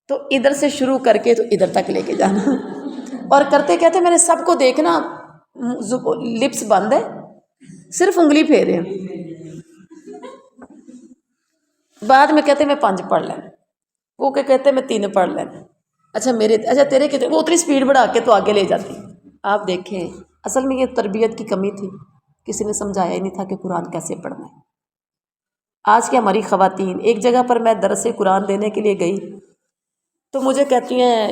تو ادھر سے شروع کر کے تو ادھر تک لے کے جانا، اور کرتے کہتے میں نے سب کو دیکھنا لپس بند ہے، صرف انگلی پھیرے ہیں. بعد میں کہتے میں 5 پڑھ لینا، وہ کہ کہتے میں 3 پڑھ لینا. اچھا تیرے کتنے؟ وہ اتنی سپیڈ بڑھا کے تو آگے لے جاتی. آپ دیکھیں اصل میں یہ تربیت کی کمی تھی، کسی نے سمجھایا ہی نہیں تھا کہ قرآن کیسے پڑھنا ہے. آج کی ہماری خواتین، ایک جگہ پر میں درس قرآن دینے کے لیے گئی تو مجھے کہتی ہیں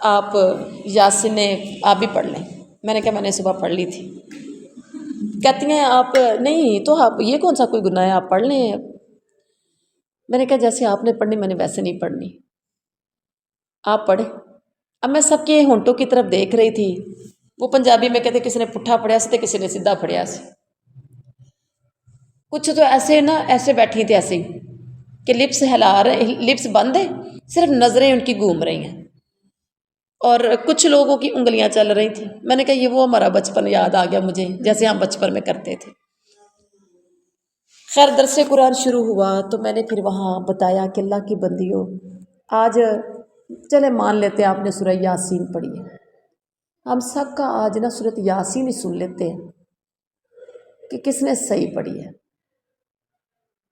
آپ یاسین آپ بھی پڑھ لیں. میں نے کہا میں نے صبح پڑھ لی تھی. کہتی ہیں آپ نہیں تو آپ یہ کون سا کوئی گناہ ہے، آپ پڑھ لیں. میں نے کہا جیسے آپ نے پڑھنی میں نے ویسے نہیں پڑھنی، آپ پڑھیں. اب میں سب کے ہونٹوں کی طرف دیکھ رہی تھی. وہ پنجابی میں کہتے کسی نے پٹھا پڑھیا سے کسی نے سیدھا پڑھیا سے. کچھ تو ایسے نا ایسے بیٹھی تھے ایسے ہی کہ لپس ہلا رہے، لپس بند ہے، صرف نظریں ان کی گھوم رہی ہیں، اور کچھ لوگوں کی انگلیاں چل رہی تھیں. میں نے کہا یہ وہ ہمارا بچپن یاد آ گیا مجھے، جیسے ہم بچپن میں کرتے تھے. خیر درس قرآن شروع ہوا تو میں نے پھر وہاں بتایا کہ اللہ کی بندیوں، آج چلے مان لیتے ہیں آپ نے سورہ یاسین پڑھی ہے، ہم سب کا آج نا سورۃ یاسین ہی سن لیتے ہیں کہ کس نے صحیح پڑھی ہے.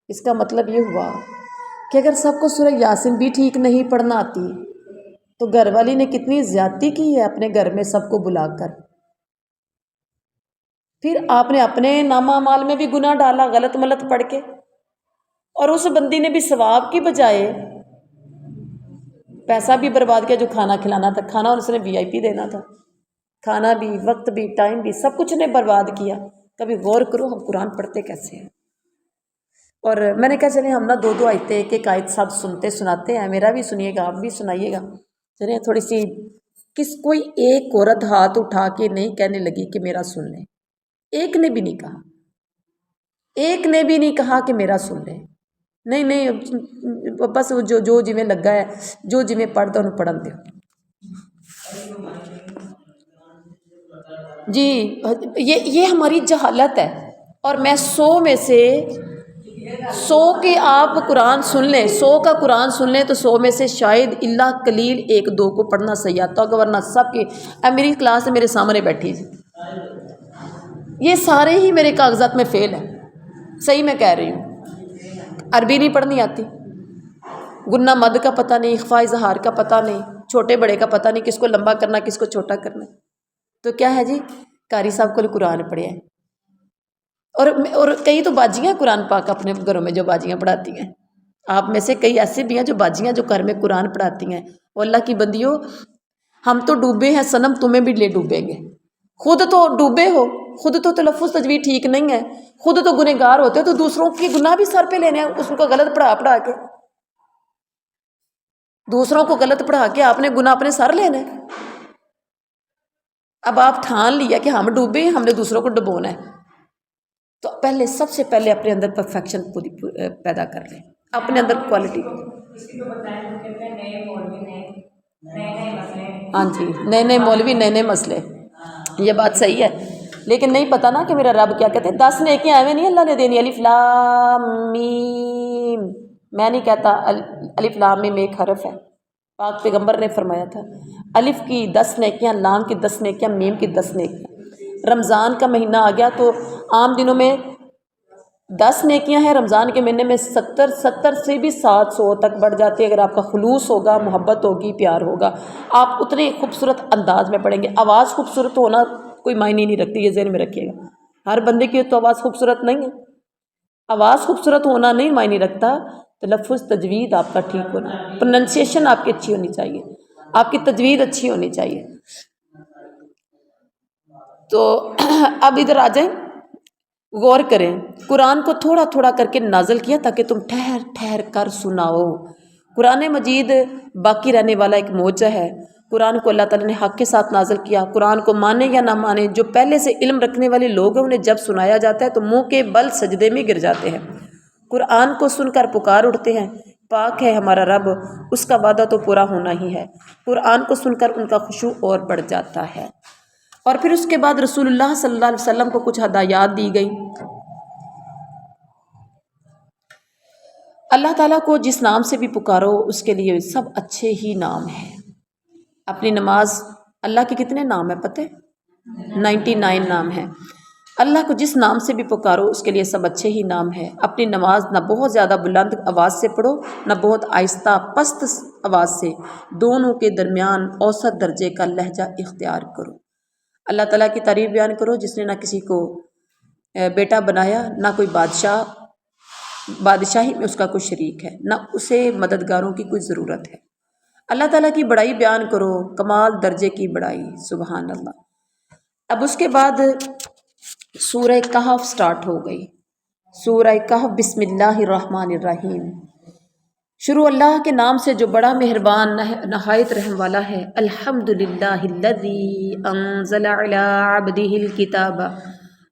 اس کا مطلب یہ ہوا کہ اگر سب کو سورہ یاسین بھی ٹھیک نہیں پڑھنا آتی تو گھر والی نے کتنی زیادتی کی ہے اپنے گھر میں سب کو بلا کر. پھر آپ نے اپنے نامہ اعمال میں بھی گناہ ڈالا غلط ملت پڑھ کے، اور اس بندی نے بھی ثواب کی بجائے پیسہ بھی برباد کیا جو کھانا کھلانا تھا. کھانا اس نے VIP دینا تھا، کھانا بھی، وقت بھی، ٹائم بھی، سب کچھ نے برباد کیا. کبھی غور کرو ہم قرآن پڑھتے کیسے ہیں. اور میں نے کہا چلیں ہم نا 2 آیتیں ایک آیت سب سنتے سناتے ہیں، میرا بھی سنیے گا آپ بھی سنائیے گا. چلیں تھوڑی سی کوئی ایک عورت ہاتھ اٹھا کے نہیں کہنے لگی کہ میرا سن لیں. ایک نے بھی نہیں کہا، ایک نے بھی نہیں کہا کہ میرا سن لیں. نہیں بس جو جویں لگا ہے، جو جویں پڑھتا انہوں پڑھن دو. جی یہ ہماری جہالت ہے. اور میں 100 میں سے 100 کے آپ قرآن سن لیں، 100 کا قرآن سن لیں تو 100 میں سے شاید اللہ قلیل 1-2 کو پڑھنا صحیح آتا ہوگا، ورنہ سب کی. اب میری کلاس میرے سامنے بیٹھی تھی، یہ سارے ہی میرے کاغذات میں فیل ہیں. صحیح میں کہہ رہی ہوں. عربی نہیں پڑھنی آتی، غنہ مد کا پتہ نہیں، اخفاء اظہار کا پتہ نہیں، چھوٹے بڑے کا پتہ نہیں، کس کو لمبا کرنا کس کو چھوٹا کرنا. تو کیا ہے جی قاری صاحب کو قرآن پڑھے ہیں. اور کئی تو باجیاں قرآن پاک اپنے گھروں میں جو باجیاں پڑھاتی ہیں. آپ میں سے کئی ایسے بھی ہیں جو باجیاں جو گھر میں قرآن پڑھاتی ہیں. اور اللہ کی بندیوں ہم تو ڈوبے ہیں صنم تمہیں بھی لے ڈوبیں گے. خود تو ڈوبے ہو، خود تو تلفظ تجوید ٹھیک نہیں ہے، خود تو گنہگار ہوتے ہو، تو دوسروں کی گناہ بھی سر پہ لینے ہیں. اس کو غلط پڑھا کے دوسروں کو غلط پڑھا کے آپ نے گناہ اپنے سر لینا ہے. اب آپ ٹھان لیا کہ ہم ڈوبے ہیں، ہم نے دوسروں کو ڈبونا ہے، تو پہلے سب سے پہلے اپنے اندر پرفیکشن پوری پیدا کر لیں، اپنے اندر کوالٹی. ہاں جی نئے مولوی نئے مسئلے، یہ بات صحیح ہے. لیکن نہیں پتہ نا کہ میرا رب کیا کہتے ہیں. 10 نیکیاں ایویں نہیں اللہ نے دینی. الف لام میم، میں نہیں کہتا. الف لام میم ایک حرف ہے، پاک پیغمبر نے فرمایا تھا الف کی 10 نیکیاں، لام کی 10 نیکیاں، میم کی 10 نیکیاں. رمضان کا مہینہ آ گیا تو عام دنوں میں 10 نیکیاں ہیں رمضان کے مہینے میں 70 سے بھی 700 تک بڑھ جاتی ہے اگر آپ کا خلوص ہوگا، محبت ہوگی، پیار ہوگا، آپ اتنے خوبصورت انداز میں پڑھیں گے۔ آواز خوبصورت ہونا کوئی معنی نہیں رکھتی، یہ ذہن میں رکھیے گا۔ ہر بندے کی تو آواز خوبصورت نہیں ہے، آواز خوبصورت ہونا نہیں معنی رکھتا، تلفظ تجوید آپ کا ٹھیک ہونا، پروننسیشن آپ کی اچھی ہونی چاہیے، آپ کی تجوید اچھی ہونی چاہیے۔ تو اب ادھر آ جائیں، غور کریں، قرآن کو تھوڑا تھوڑا کر کے نازل کیا تاکہ تم ٹھہر ٹھہر کر سناؤ۔ قرآن مجید باقی رہنے والا ایک معجزہ ہے۔ قرآن کو اللہ تعالیٰ نے حق کے ساتھ نازل کیا، قرآن کو مانے یا نہ مانے، جو پہلے سے علم رکھنے والے لوگ ہیں انہیں جب سنایا جاتا ہے تو منہ کے بل سجدے میں گر جاتے ہیں، قرآن کو سن کر پکار اٹھتے ہیں، پاک ہے ہمارا رب، اس کا وعدہ تو پورا ہونا ہی ہے۔ قرآن کو سن کر ان کا خشوع اور بڑھ جاتا ہے۔ اور پھر اس کے بعد رسول اللہ صلی اللہ علیہ وسلم کو کچھ ہدایات دی گئی۔ اللہ تعالیٰ کو جس نام سے بھی پکارو اس کے لیے سب اچھے ہی نام ہیں۔ اپنی نماز، اللہ کے کتنے نام ہیں پتہ ہے؟ 99 نام ہیں۔ اللہ کو جس نام سے بھی پکارو اس کے لیے سب اچھے ہی نام ہیں۔ اپنی نماز نہ بہت زیادہ بلند آواز سے پڑھو نہ بہت آہستہ پست آواز سے، دونوں کے درمیان اوسط درجے کا لہجہ اختیار کرو۔ اللہ تعالیٰ کی تعریف بیان کرو جس نے نہ کسی کو بیٹا بنایا، نہ کوئی بادشاہی میں اس کا کوئی شریک ہے، نہ اسے مددگاروں کی کوئی ضرورت ہے۔ اللہ تعالیٰ کی بڑائی بیان کرو، کمال درجے کی بڑائی، سبحان اللہ۔ اب اس کے بعد سورہ کہف سٹارٹ ہو گئی۔ سورہ کہف، بسم اللہ الرحمن الرحیم، شروع اللہ کے نام سے جو بڑا مہربان نہایت رحم والا ہے۔ الحمدللہ الذی انزل علی عبدہ الکتاب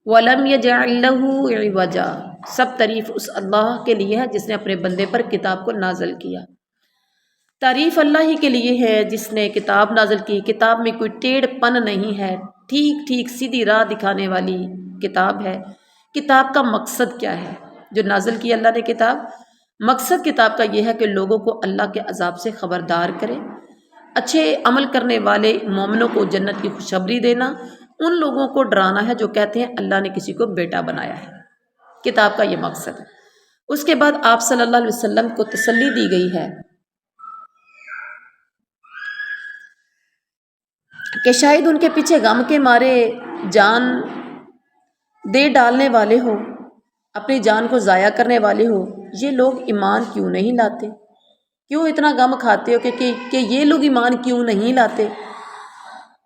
ولم یجعل لہ عوجا، سب تعریف اس اللہ کے لیے ہے جس نے اپنے بندے پر کتاب کو نازل کیا۔ تعریف اللہ ہی کے لیے ہے جس نے کتاب نازل کی، کتاب میں کوئی ٹیڑھ پن نہیں ہے، ٹھیک ٹھیک سیدھی راہ دکھانے والی کتاب ہے۔ کتاب کا مقصد کیا ہے جو نازل کی اللہ نے کتاب؟ مقصد کتاب کا یہ ہے کہ لوگوں کو اللہ کے عذاب سے خبردار کرے، اچھے عمل کرنے والے مومنوں کو جنت کی خوشخبری دینا، ان لوگوں کو ڈرانا ہے جو کہتے ہیں اللہ نے کسی کو بیٹا بنایا ہے۔ کتاب کا یہ مقصد ہے۔ اس کے بعد آپ صلی اللہ علیہ وسلم کو تسلی دی گئی ہے کہ شاید ان کے پیچھے غم کے مارے جان دے ڈالنے والے ہو، اپنی جان کو ضائع کرنے والے ہو، یہ لوگ ایمان کیوں نہیں لاتے؟ کیوں اتنا غم کھاتے ہو کہ یہ لوگ ایمان کیوں نہیں لاتے؟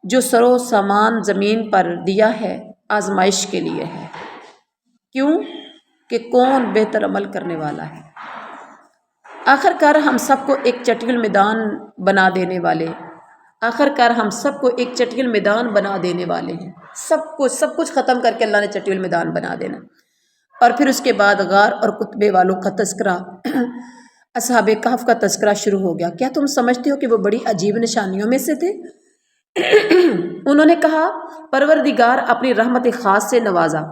جو سر و سامان زمین پر دیا ہے آزمائش کے لیے ہے۔ کیوں؟ کہ کون بہتر عمل کرنے والا ہے۔ آخر کار ہم سب کو ایک چٹگل میدان بنا دینے والے، آخر کار ہم سب کو ایک چٹگل میدان بنا دینے والے ہیں۔ سب کچھ ختم کر کے اللہ نے چٹگل میدان بنا دینا۔ اور پھر اس کے بعد غار اور کتبے والوں کا تذکرہ، اصحاب کہف کا تذکرہ شروع ہو گیا۔ کیا تم سمجھتے ہو کہ وہ بڑی عجیب نشانیوں میں سے تھے؟ انہوں نے کہا پروردگار اپنی رحمت خاص سے نوازا،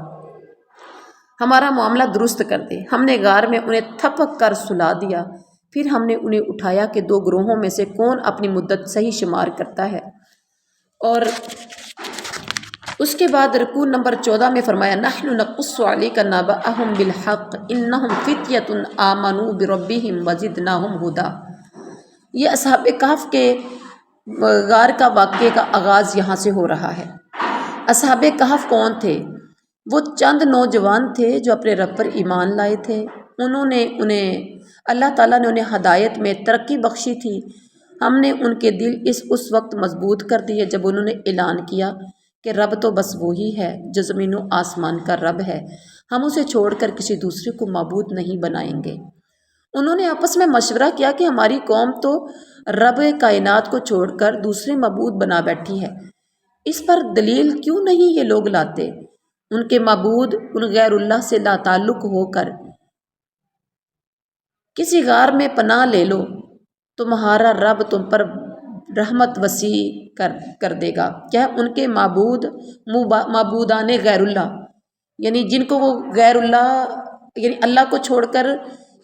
ہمارا معاملہ درست کر دے۔ ہم نے غار میں انہیں تھپک کر سلا دیا، پھر ہم نے انہیں اٹھایا کہ دو گروہوں میں سے کون اپنی مدت صحیح شمار کرتا ہے۔ اور اس کے بعد رکوع نمبر 14 میں فرمایا نحن نقص علیک نبأہم بالحق انہم فتیۃ آمنوا بربہم وزدناہم ہدی۔ یہ اصحاب کہف کے غار کا واقعے کا آغاز یہاں سے ہو رہا ہے۔ اصحاب کہف کون تھے؟ وہ چند نوجوان تھے جو اپنے رب پر ایمان لائے تھے۔ اللہ تعالیٰ نے انہیں ہدایت میں ترقی بخشی تھی۔ ہم نے ان کے دل اس وقت مضبوط کر دیے جب انہوں نے اعلان کیا کہ رب تو بس وہی ہے جو زمین و آسمان کا رب ہے، ہم اسے چھوڑ کر کسی دوسرے کو معبود نہیں بنائیں گے۔ انہوں نے آپس میں مشورہ کیا کہ ہماری قوم تو رب کائنات کو چھوڑ کر دوسرے معبود بنا بیٹھی ہے، اس پر دلیل کیوں نہیں یہ لوگ لاتے؟ ان کے معبود ان غیر اللہ سے لا تعلق ہو کر کسی غار میں پناہ لے لو، تمہارا رب تم پر رحمت وسیع کر دے گا۔ کیا ان کے معبودان غیر اللہ، یعنی جن کو وہ غیر اللہ یعنی اللہ کو چھوڑ کر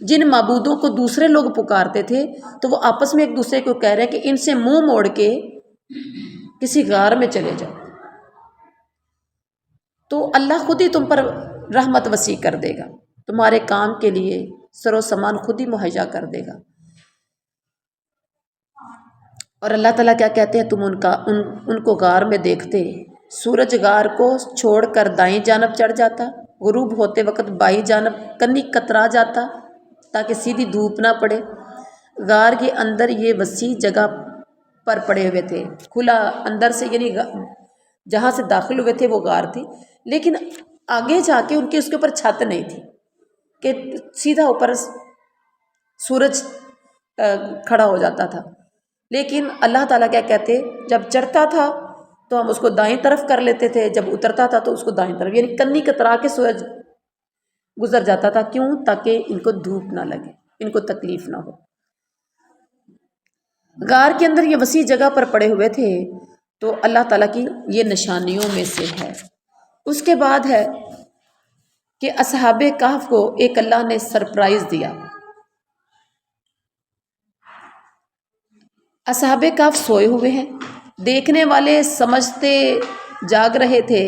جن معبودوں کو دوسرے لوگ پکارتے تھے، تو وہ آپس میں ایک دوسرے کو کہہ رہے ہیں کہ ان سے منہ موڑ کے کسی غار میں چلے جاؤ تو اللہ خود ہی تم پر رحمت وسیع کر دے گا۔ تمہارے کام کے لیے سر و سامان خود ہی مہیا کر دے گا۔ اور اللہ تعالیٰ کیا کہتے ہیں، تم ان کو غار میں دیکھتے، سورج غار کو چھوڑ کر دائیں جانب چڑھ جاتا، غروب ہوتے وقت بائیں جانب کنی کترا جاتا تاکہ سیدھی دھوپ نہ پڑے۔ غار کے اندر یہ وسیع جگہ پر پڑے ہوئے تھے، کھلا اندر سے، یعنی جہاں سے داخل ہوئے تھے وہ غار تھی، لیکن آگے جا کے ان کے اس کے اوپر چھت نہیں تھی کہ سیدھا اوپر سورج کھڑا ہو جاتا تھا۔ لیکن اللہ تعالیٰ کیا کہتے، جب چڑھتا تھا تو ہم اس کو دائیں طرف کر لیتے تھے، جب اترتا تھا تو اس کو دائیں طرف، یعنی کنی کترا کے سورج گزر جاتا تھا۔ کیوں؟ تاکہ ان کو دھوپ نہ لگے، ان کو تکلیف نہ ہو۔ غار کے اندر یہ وسیع جگہ پر پڑے ہوئے تھے، تو اللہ تعالیٰ کی یہ نشانیوں میں سے ہے۔ اس کے بعد ہے کہ اصحاب کہف کو ایک اللہ نے سرپرائز دیا۔ اصحاب کہف سوئے ہوئے ہیں، دیکھنے والے سمجھتے جاگ رہے تھے،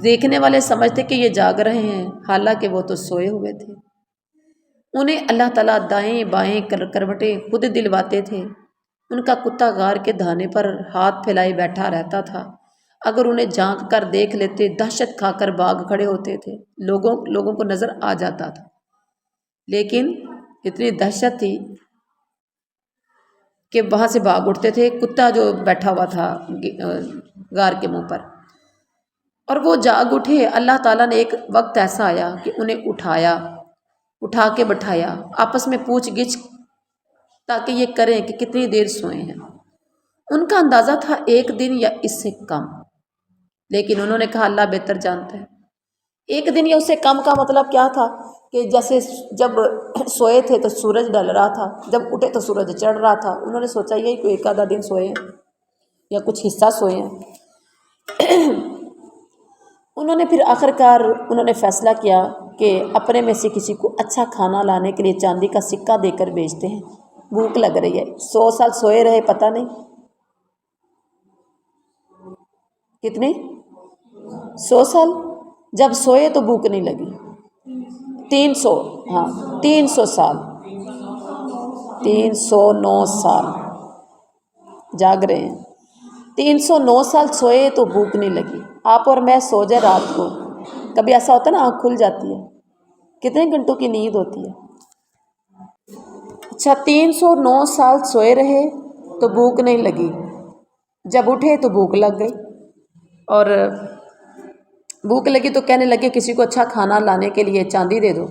دیکھنے والے سمجھتے کہ یہ جاگ رہے ہیں، حالانکہ وہ تو سوئے ہوئے تھے۔ انہیں اللہ تعالیٰ دائیں بائیں کروٹیں خود دلواتے تھے۔ ان کا کتا غار کے دھانے پر ہاتھ پھیلائے بیٹھا رہتا تھا، اگر انہیں جھانک کر دیکھ لیتے دہشت کھا کر بھاگ کھڑے ہوتے تھے، لوگوں کو نظر آ جاتا تھا، لیکن اتنی دہشت تھی کہ وہاں سے بھاگ اٹھتے تھے، کتا جو بیٹھا ہوا تھا غار کے منہ پر، اور وہ جاگ اٹھے۔ اللہ تعالیٰ نے ایک وقت ایسا آیا کہ انہیں اٹھا کے بٹھایا، آپس میں پوچھ گچھ تاکہ یہ کریں کہ کتنی دیر سوئے ہیں۔ ان کا اندازہ تھا 1 دن یا اس سے کم، لیکن انہوں نے کہا اللہ بہتر جانتا ہے۔ 1 دن یا اس سے کم کا مطلب کیا تھا کہ جیسے جب سوئے تھے تو سورج ڈل رہا تھا، جب اٹھے تو سورج چڑھ رہا تھا۔ انہوں نے سوچا یہی کوئی 1 آدھا دن سوئے ہیں یا کچھ حصہ سوئے ہیں۔ انہوں نے پھر آخرکار انہوں نے فیصلہ کیا کہ اپنے میں سے کسی کو اچھا کھانا لانے کے لیے چاندی کا سکہ دے کر بھیجتے ہیں، بھوک لگ رہی ہے۔ 100 سال سوئے رہے، پتہ نہیں کتنے 100 سال، جب سوئے تو بھوک نہیں لگی۔ 300 سال 309 سال جاگ رہے ہیں، 309 سال سوئے تو بھوک نہیں لگی۔ آپ اور میں سو جائے رات کو، کبھی ایسا ہوتا ہے نا آنکھ کھل جاتی ہے، کتنے گھنٹوں کی نیند ہوتی ہے۔ اچھا 309 سال سوئے رہے تو بھوک نہیں لگی، جب اٹھے تو بھوک لگ گئی، اور بھوک لگی تو کہنے لگے کسی کو اچھا کھانا لانے کے لیے چاندی دے دو۔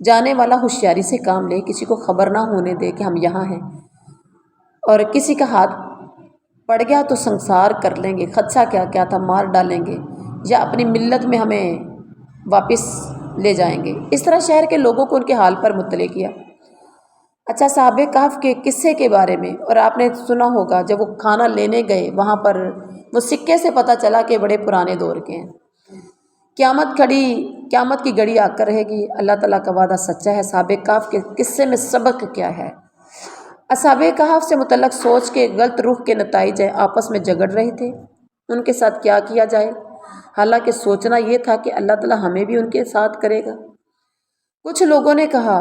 جانے والا ہوشیاری سے کام لے، کسی کو خبر نہ ہونے دے کہ ہم یہاں ہیں، اور کسی کا ہاتھ پڑ گیا تو سنسار کر لیں گے، خدشہ کیا تھا مار ڈالیں گے، یا اپنی ملت میں ہمیں واپس لے جائیں گے۔ اس طرح شہر کے لوگوں کو ان کے حال پر مطلع کیا۔ اچھا صحاب کہف کے قصے کے بارے میں، اور آپ نے سنا ہوگا جب وہ کھانا لینے گئے وہاں پر وہ سکے سے پتہ چلا کہ بڑے پرانے دور کے ہیں۔ قیامت کی گھڑی آ کر رہے گی، اللہ تعالیٰ کا وعدہ سچا ہے۔ صحاب کہف کے قصے میں سبق کیا ہے؟ اصحاب کہف سے متعلق سوچ کے غلط رخ کے نتائج آپس میں جھگڑ رہے تھے، ان کے ساتھ کیا کیا جائے، حالانکہ سوچنا یہ تھا کہ اللہ تعالیٰ ہمیں بھی ان کے ساتھ کرے گا۔ کچھ لوگوں نے کہا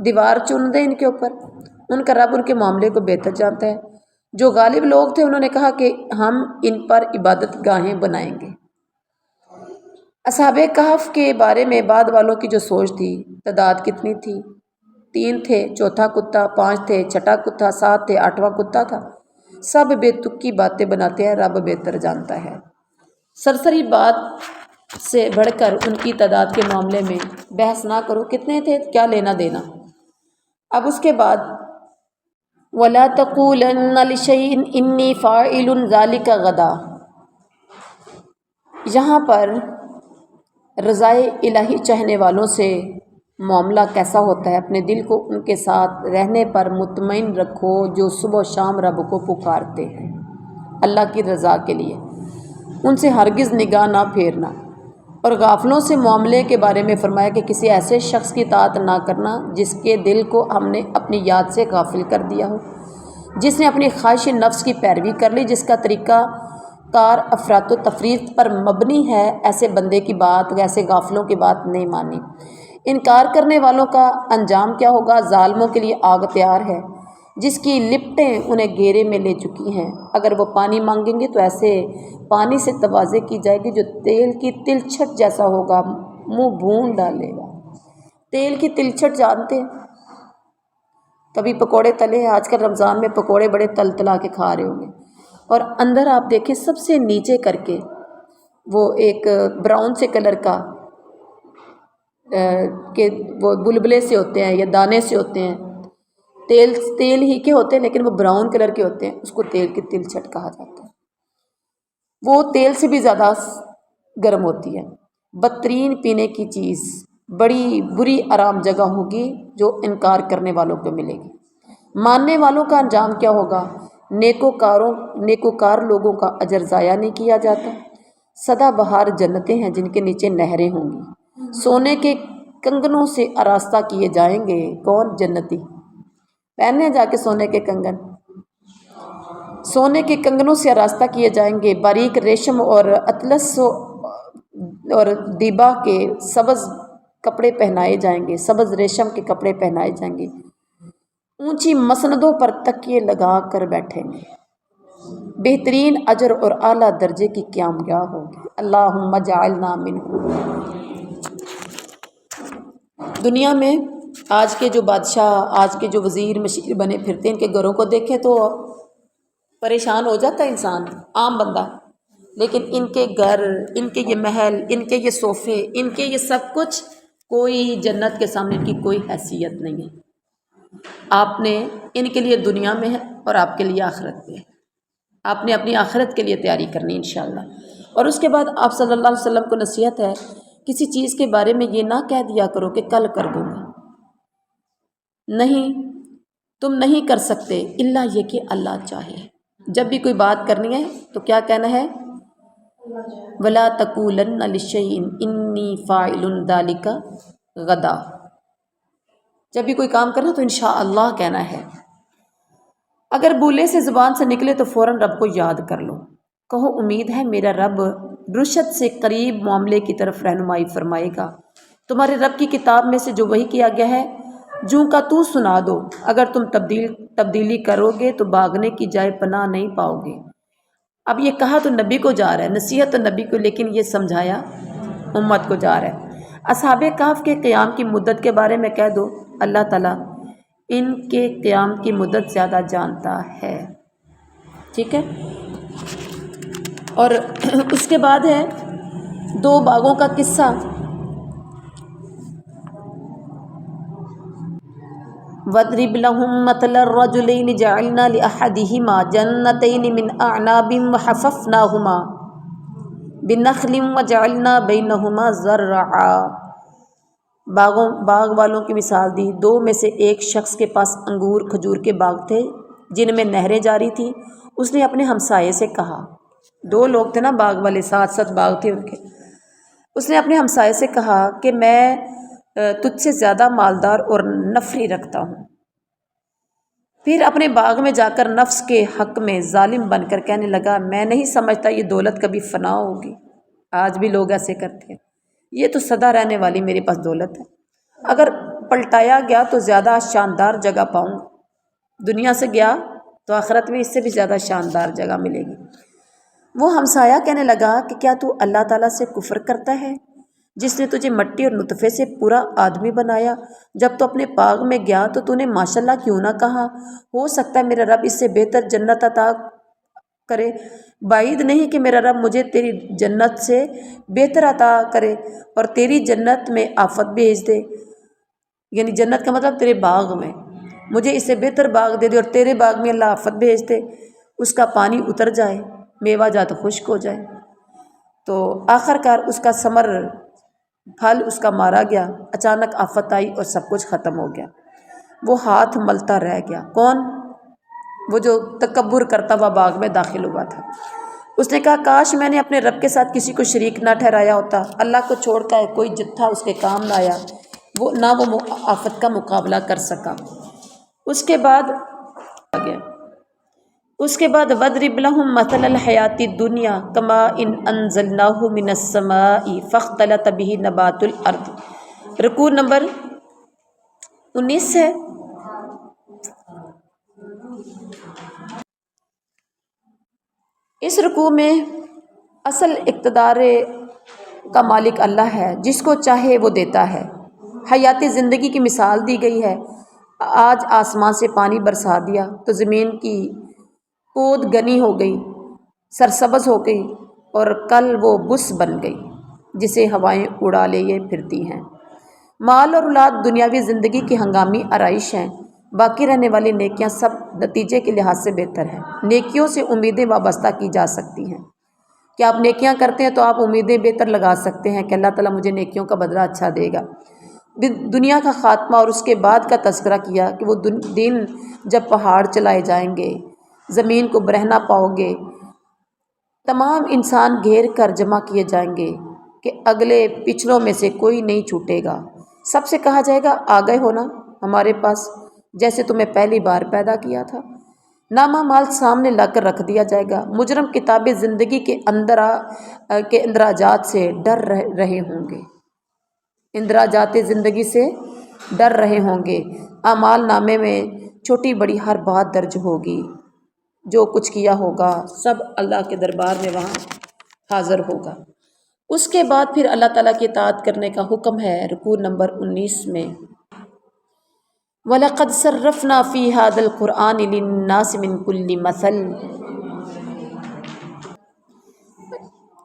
دیوار چن دیں ان کے اوپر، ان کا رب ان کے معاملے کو بہتر جانتا ہے۔ جو غالب لوگ تھے انہوں نے کہا کہ ہم ان پر عبادت گاہیں بنائیں گے۔ اصحاب کہف کے بارے میں بعد والوں کی جو سوچ تھی، تعداد کتنی تھی؟ 3 تھے، چوتھا کتا، 5 تھے، چھٹا کتا، 7 تھے، 8واں کتا تھا۔ سب بے تک کی باتیں بناتے ہیں، رب بہتر جانتا ہے۔ سرسری بات سے بڑھ کر ان کی تعداد کے معاملے میں بحث نہ کرو، کتنے تھے کیا لینا دینا۔ اب اس کے بعد وَلَا تَقُولَنَّ لِشَيْءٍ إِنِّي فَاعِلٌ ذَلِكَ غَدًا، یہاں پر رضائے الہی چاہنے والوں سے معاملہ کیسا ہوتا ہے؟ اپنے دل کو ان کے ساتھ رہنے پر مطمئن رکھو جو صبح و شام رب کو پکارتے ہیں اللہ کی رضا کے لیے، ان سے ہرگز نگاہ نہ پھیرنا۔ اور غافلوں سے معاملے کے بارے میں فرمایا کہ کسی ایسے شخص کی اطاعت نہ کرنا جس کے دل کو ہم نے اپنی یاد سے غافل کر دیا ہو، جس نے اپنی خواہش نفس کی پیروی کر لی، جس کا طریقہ کار افراط و تفریط پر مبنی ہے، ایسے بندے کی بات، ایسے غافلوں کی بات نہیں مانی۔ انکار کرنے والوں کا انجام کیا ہوگا؟ ظالموں کے لیے آگ تیار ہے جس کی لپٹیں انہیں گھیرے میں لے چکی ہیں۔ اگر وہ پانی مانگیں گے تو ایسے پانی سے تواضع کی جائے گی جو تیل کی تلچھٹ جیسا ہوگا، منہ بھون ڈالے گا۔ تیل کی تلچھٹ جانتے ہیں؟ کبھی پکوڑے تلے ہیں، آج کل رمضان میں پکوڑے بڑے تل تلا کے کھا رہے ہوں گے، اور اندر آپ دیکھیں سب سے نیچے کر کے وہ ایک براؤن سے کلر کا کہ وہ بلبلے سے ہوتے ہیں یا دانے سے ہوتے ہیں، تیل ہی کے ہوتے ہیں لیکن وہ براؤن کلر کے ہوتے ہیں، اس کو تیل کی تلچھٹ کہا جاتا ہے۔ وہ تیل سے بھی زیادہ گرم ہوتی ہے۔ بدترین پینے کی چیز، بڑی بری آرام جگہ ہوگی جو انکار کرنے والوں کو ملے گی۔ ماننے والوں کا انجام کیا ہوگا؟ نیکوکار لوگوں کا اجر ضائع نہیں کیا جاتا۔ سدا بہار جنتیں ہیں جن کے نیچے نہریں ہوں گی۔ سونے کے کنگنوں سے آراستہ کیے جائیں گے۔ کون؟ جنتی پہننے جا کے سونے کے کنگن، سونے کے کنگنوں سے آراستہ کیے جائیں گے۔ باریک ریشم اور اطلس اور دیبا کے سبز کپڑے پہنائے جائیں گے، سبز ریشم کے کپڑے پہنائے جائیں گے۔ اونچی مسندوں پر تکیے لگا کر بیٹھیں گے۔ بہترین اجر اور اعلیٰ درجے کی قیامگاہ ہوگی۔ اللہم اجعلنا منہم۔ دنیا میں آج کے جو بادشاہ، آج کے جو وزیر مشیر بنے پھرتے ہیں، ان کے گھروں کو دیکھیں تو پریشان ہو جاتا ہے انسان، عام بندہ، لیکن ان کے گھر، ان کے یہ محل، ان کے یہ صوفے، ان کے یہ سب کچھ، کوئی جنت کے سامنے ان کی کوئی حیثیت نہیں ہے۔ آپ نے ان کے لیے دنیا میں ہے اور آپ کے لیے آخرت میں ہے۔ آپ نے اپنی آخرت کے لیے تیاری کرنی انشاءاللہ۔ اور اس کے بعد آپ صلی اللہ علیہ وسلم کو نصیحت ہے، کسی چیز کے بارے میں یہ نہ کہہ دیا کرو کہ کل کر دوں گا، نہیں، تم نہیں کر سکتے الا یہ کہ اللہ چاہے۔ جب بھی کوئی بات کرنی ہے تو کیا کہنا ہے؟ وَلَا تَقُولَنَّ لِشَيْءٍ إِنِّي فَاعِلٌ ذَلِكَ غَدًا۔ جب بھی کوئی کام کرنا تو انشاءاللہ کہنا ہے۔ اگر بولے سے زبان سے نکلے تو فوراً رب کو یاد کر لو، کہو امید ہے میرا رب رشد سے قریب معاملے کی طرف رہنمائی فرمائے گا۔ تمہارے رب کی کتاب میں سے جو وحی کیا گیا ہے جوں کا تو سنا دو۔ اگر تم تبدیلی کرو گے تو بھاگنے کی جائے پناہ نہیں پاؤ گے۔ اب یہ کہا تو نبی کو جا رہا ہے، نصیحت تو نبی کو، لیکن یہ سمجھایا امت کو جا رہا ہے۔ اصحاب کہف کے قیام کی مدت کے بارے میں کہہ دو، اللہ تعالیٰ ان کے قیام کی مدت زیادہ جانتا ہے۔ ٹھیک ہے، اور اس کے بعد ہے دو باغوں کا قصہ۔ وَاضْرِبْ لَهُم مَّثَلَ الرَّجُلَيْنِ جَعَلْنَا لِأَحَدِهِمَا جَنَّتَيْنِ مِنْ أَعْنَابٍ وَحَفَفْنَاهُمَا بِنَخْلٍ وَجَعَلْنَا بَيْنَهُمَا زَرْعًا۔ باغ والوں کی مثال دی۔ دو میں سے ایک شخص کے پاس انگور کھجور کے باغ تھے جن میں نہریں جاری تھیں۔ اس نے اپنے ہمسائے سے کہا، دو لوگ تھے نا باغ والے، ساتھ ساتھ باغ تھے ان کے۔ اس نے اپنے ہمسائے سے کہا کہ میں تجھ سے زیادہ مالدار اور نفری رکھتا ہوں۔ پھر اپنے باغ میں جا کر نفس کے حق میں ظالم بن کر کہنے لگا، میں نہیں سمجھتا یہ دولت کبھی فنا ہوگی۔ آج بھی لوگ ایسے کرتے ہیں، یہ تو سدا رہنے والی میرے پاس دولت ہے، اگر پلٹایا گیا تو زیادہ شاندار جگہ پاؤں گا، دنیا سے گیا تو آخرت میں اس سے بھی زیادہ شاندار جگہ ملے گی۔ وہ ہمسایہ کہنے لگا کہ کیا تو اللہ تعالیٰ سے کفر کرتا ہے جس نے تجھے مٹی اور نطفے سے پورا آدمی بنایا؟ جب تو اپنے باغ میں گیا تو نے ماشاءاللہ کیوں نہ کہا؟ ہو سکتا ہے میرا رب اس سے بہتر جنت عطا کرے۔ بعید نہیں کہ میرا رب مجھے تیری جنت سے بہتر عطا کرے اور تیری جنت میں آفت بھیج دے، یعنی جنت کا مطلب تیرے باغ میں مجھے اس سے بہتر باغ دے دے اور تیرے باغ میں اللہ آفت بھیج دے، اس کا پانی اتر جائے، میوہ جات خشک ہو جائے۔ تو آخر کار اس کا ثمر پھل اس کا مارا گیا، اچانک آفت آئی اور سب کچھ ختم ہو گیا۔ وہ ہاتھ ملتا رہ گیا۔ کون؟ وہ جو تکبر کرتا ہوا باغ میں داخل ہوا تھا۔ اس نے کہا کاش میں نے اپنے رب کے ساتھ کسی کو شریک نہ ٹھہرایا ہوتا، اللہ کو چھوڑ کر کوئی جتھا اس کے کام نہ آیا، نہ وہ آفت کا مقابلہ کر سکا۔ اس کے بعد اس کے بعد وَاضْرِبْ لَهُم مَثَلَ الْحَيَاةِ الدُّنْيَا كَمَاءٍ أَنزَلْنَاهُ مِنَ السَّمَاءِ فَاخْتَلَطَ بِهِ نَبَاتُ الْأَرْضِ۔ رکوع نمبر 19 ہے۔ اس رکوع میں اصل اقتدار کا مالک اللہ ہے، جس کو چاہے وہ دیتا ہے۔ حیات زندگی کی مثال دی گئی ہے۔ آج آسمان سے پانی برسا دیا تو زمین کی پود گنی ہو گئی، سرسبز ہو گئی، اور کل وہ بس بن گئی جسے ہوائیں اڑا لیے پھرتی ہیں۔ مال اور اولاد دنیاوی زندگی کی ہنگامی آرائش ہیں، باقی رہنے والی نیکیاں سب نتیجے کے لحاظ سے بہتر ہیں۔ نیکیوں سے امیدیں وابستہ کی جا سکتی ہیں کہ آپ نیکیاں کرتے ہیں تو آپ امیدیں بہتر لگا سکتے ہیں کہ اللہ تعالیٰ مجھے نیکیوں کا بدلہ اچھا دے گا۔ دنیا کا خاتمہ اور اس کے بعد کا تذکرہ کیا کہ وہ دن جب پہاڑ چلائے جائیں گے، زمین کو برہنہ پاؤ گے، تمام انسان گھیر کر جمع کیے جائیں گے کہ اگلے پچھلوں میں سے کوئی نہیں چھوٹے گا۔ سب سے کہا جائے گا آ گئے ہو نا ہمارے پاس، جیسے تمہیں پہلی بار پیدا کیا تھا۔ نامہ مال سامنے لا کر رکھ دیا جائے گا۔ مجرم کتاب زندگی کے اندراجات سے ڈر رہے ہوں گے، اندراجات زندگی سے ڈر رہے ہوں گے۔ اعمال نامے میں چھوٹی بڑی ہر بات درج ہوگی، جو کچھ کیا ہوگا سب اللہ کے دربار میں وہاں حاضر ہوگا۔ اس کے بعد پھر اللہ تعالیٰ کی اطاعت کرنے کا حکم ہے رکوع نمبر 19 میں۔ وَلَقَدْ صَرَّفْنَا فِي هَذَا الْقُرْآنِ لِلنَّاسِ مِنْ كُلِّ مَثَلٍ۔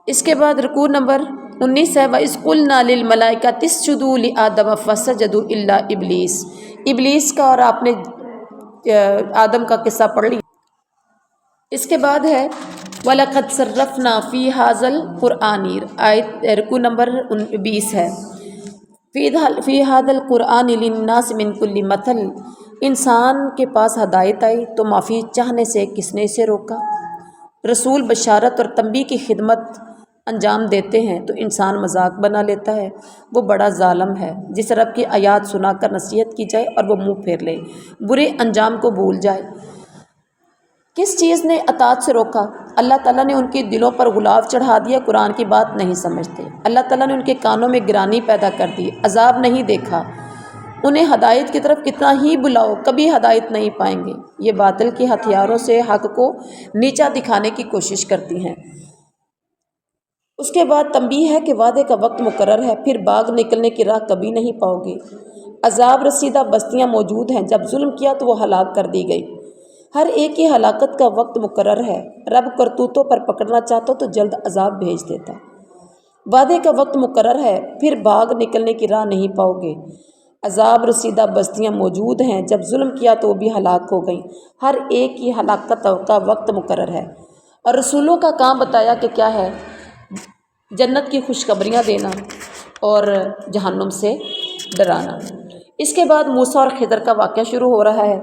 اس کے بعد رکوع نمبر 19 ہے وَإِذْ قُلْنَا لِلْمَلَائِكَةِ اسْجُدُوا لِآدَمَ فَسَجَدُوا إِلَّا ابلیس کا اور آپ نے آدم کا قصہ پڑھ لیا۔ اس کے بعد ہے وَلَقَدْ صَرَّفْنَا فِي هَذَا الْقُرْآنِ، آیت رکوع نمبر 20 ہے۔ فی هذا القرآن للناس من کل مثل، انسان کے پاس ہدایت آئی تو معافی چاہنے سے کس نے اسے روکا؟ رسول بشارت اور تنبیہ کی خدمت انجام دیتے ہیں تو انسان مذاق بنا لیتا ہے، وہ بڑا ظالم ہے۔ جس رب کی آیات سنا کر نصیحت کی جائے اور وہ منہ پھیر لے، برے انجام کو بھول جائے۔ کس چیز نے اطاعت سے روکا؟ اللہ تعالیٰ نے ان کے دلوں پر غلاف چڑھا دیا، قرآن کی بات نہیں سمجھتے۔ اللہ تعالیٰ نے ان کے کانوں میں گرانی پیدا کر دی، عذاب نہیں دیکھا۔ انہیں ہدایت کی طرف کتنا ہی بلاؤ، کبھی ہدایت نہیں پائیں گے۔ یہ باطل کے ہتھیاروں سے حق کو نیچا دکھانے کی کوشش کرتی ہیں۔ اس کے بعد تنبیہ ہے کہ وعدے کا وقت مقرر ہے، پھر باغ نکلنے کی راہ کبھی نہیں پاؤ گے۔ عذاب رسیدہ بستیاں موجود ہیں، جب ظلم کیا تو وہ ہلاک کر دی گئی۔ ہر ایک کی ہلاکت کا وقت مقرر ہے۔ رب کرتوتوں پر پکڑنا چاہتا تو جلد عذاب بھیج دیتا۔ وعدے کا وقت مقرر ہے، پھر بھاگ نکلنے کی راہ نہیں پاؤ گے۔ عذاب رسیدہ بستیاں موجود ہیں، جب ظلم کیا تو وہ بھی ہلاک ہو گئیں۔ ہر ایک کی ہلاکت کا وقت مقرر ہے۔ اور رسولوں کا کام بتایا کہ کیا ہے، جنت کی خوشخبریاں دینا اور جہنم سے ڈرانا۔ اس کے بعد موسیٰ اور خضر کا واقعہ شروع ہو رہا ہے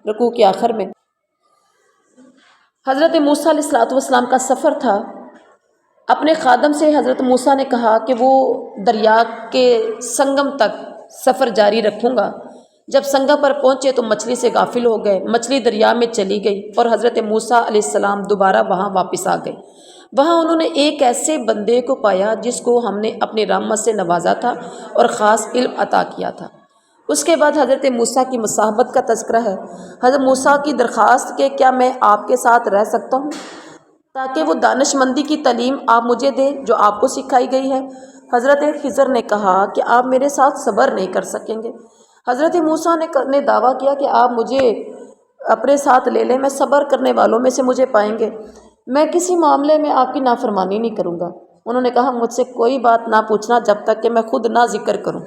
رکوع کے آخر میں۔ حضرت موسیٰ علیہ السلام کا سفر تھا۔ اپنے خادم سے حضرت موسیٰ نے کہا کہ وہ دریا کے سنگم تک سفر جاری رکھوں گا۔ جب سنگم پر پہنچے تو مچھلی سے غافل ہو گئے، مچھلی دریا میں چلی گئی اور حضرت موسیٰ علیہ السلام دوبارہ وہاں واپس آ گئے۔ وہاں انہوں نے ایک ایسے بندے کو پایا جس کو ہم نے اپنی رحمت سے نوازا تھا اور خاص علم عطا کیا تھا۔ اس کے بعد حضرت موسیٰ کی مصاحبت کا تذکرہ ہے۔ حضرت موسیٰ کی درخواست کہ کیا میں آپ کے ساتھ رہ سکتا ہوں تاکہ وہ دانش مندی کی تعلیم آپ مجھے دیں جو آپ کو سکھائی گئی ہے۔ حضرت خضر نے کہا کہ آپ میرے ساتھ صبر نہیں کر سکیں گے۔ حضرت موسیٰ نے دعویٰ کیا کہ آپ مجھے اپنے ساتھ لے لیں، میں صبر کرنے والوں میں سے مجھے پائیں گے، میں کسی معاملے میں آپ کی نافرمانی نہیں کروں گا۔ انہوں نے کہا مجھ سے کوئی بات نہ پوچھنا جب تک کہ میں خود نہ ذکر کروں۔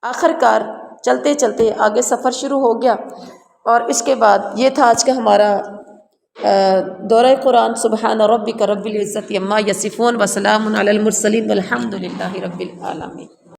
آخر کار چلتے چلتے آگے سفر شروع ہو گیا، اور اس کے بعد یہ تھا آج کا ہمارا دورہ قرآن۔ سبحان ربک رب العزت عما یصفون وسلام علی المرسلین والحمد للہ رب العالمین۔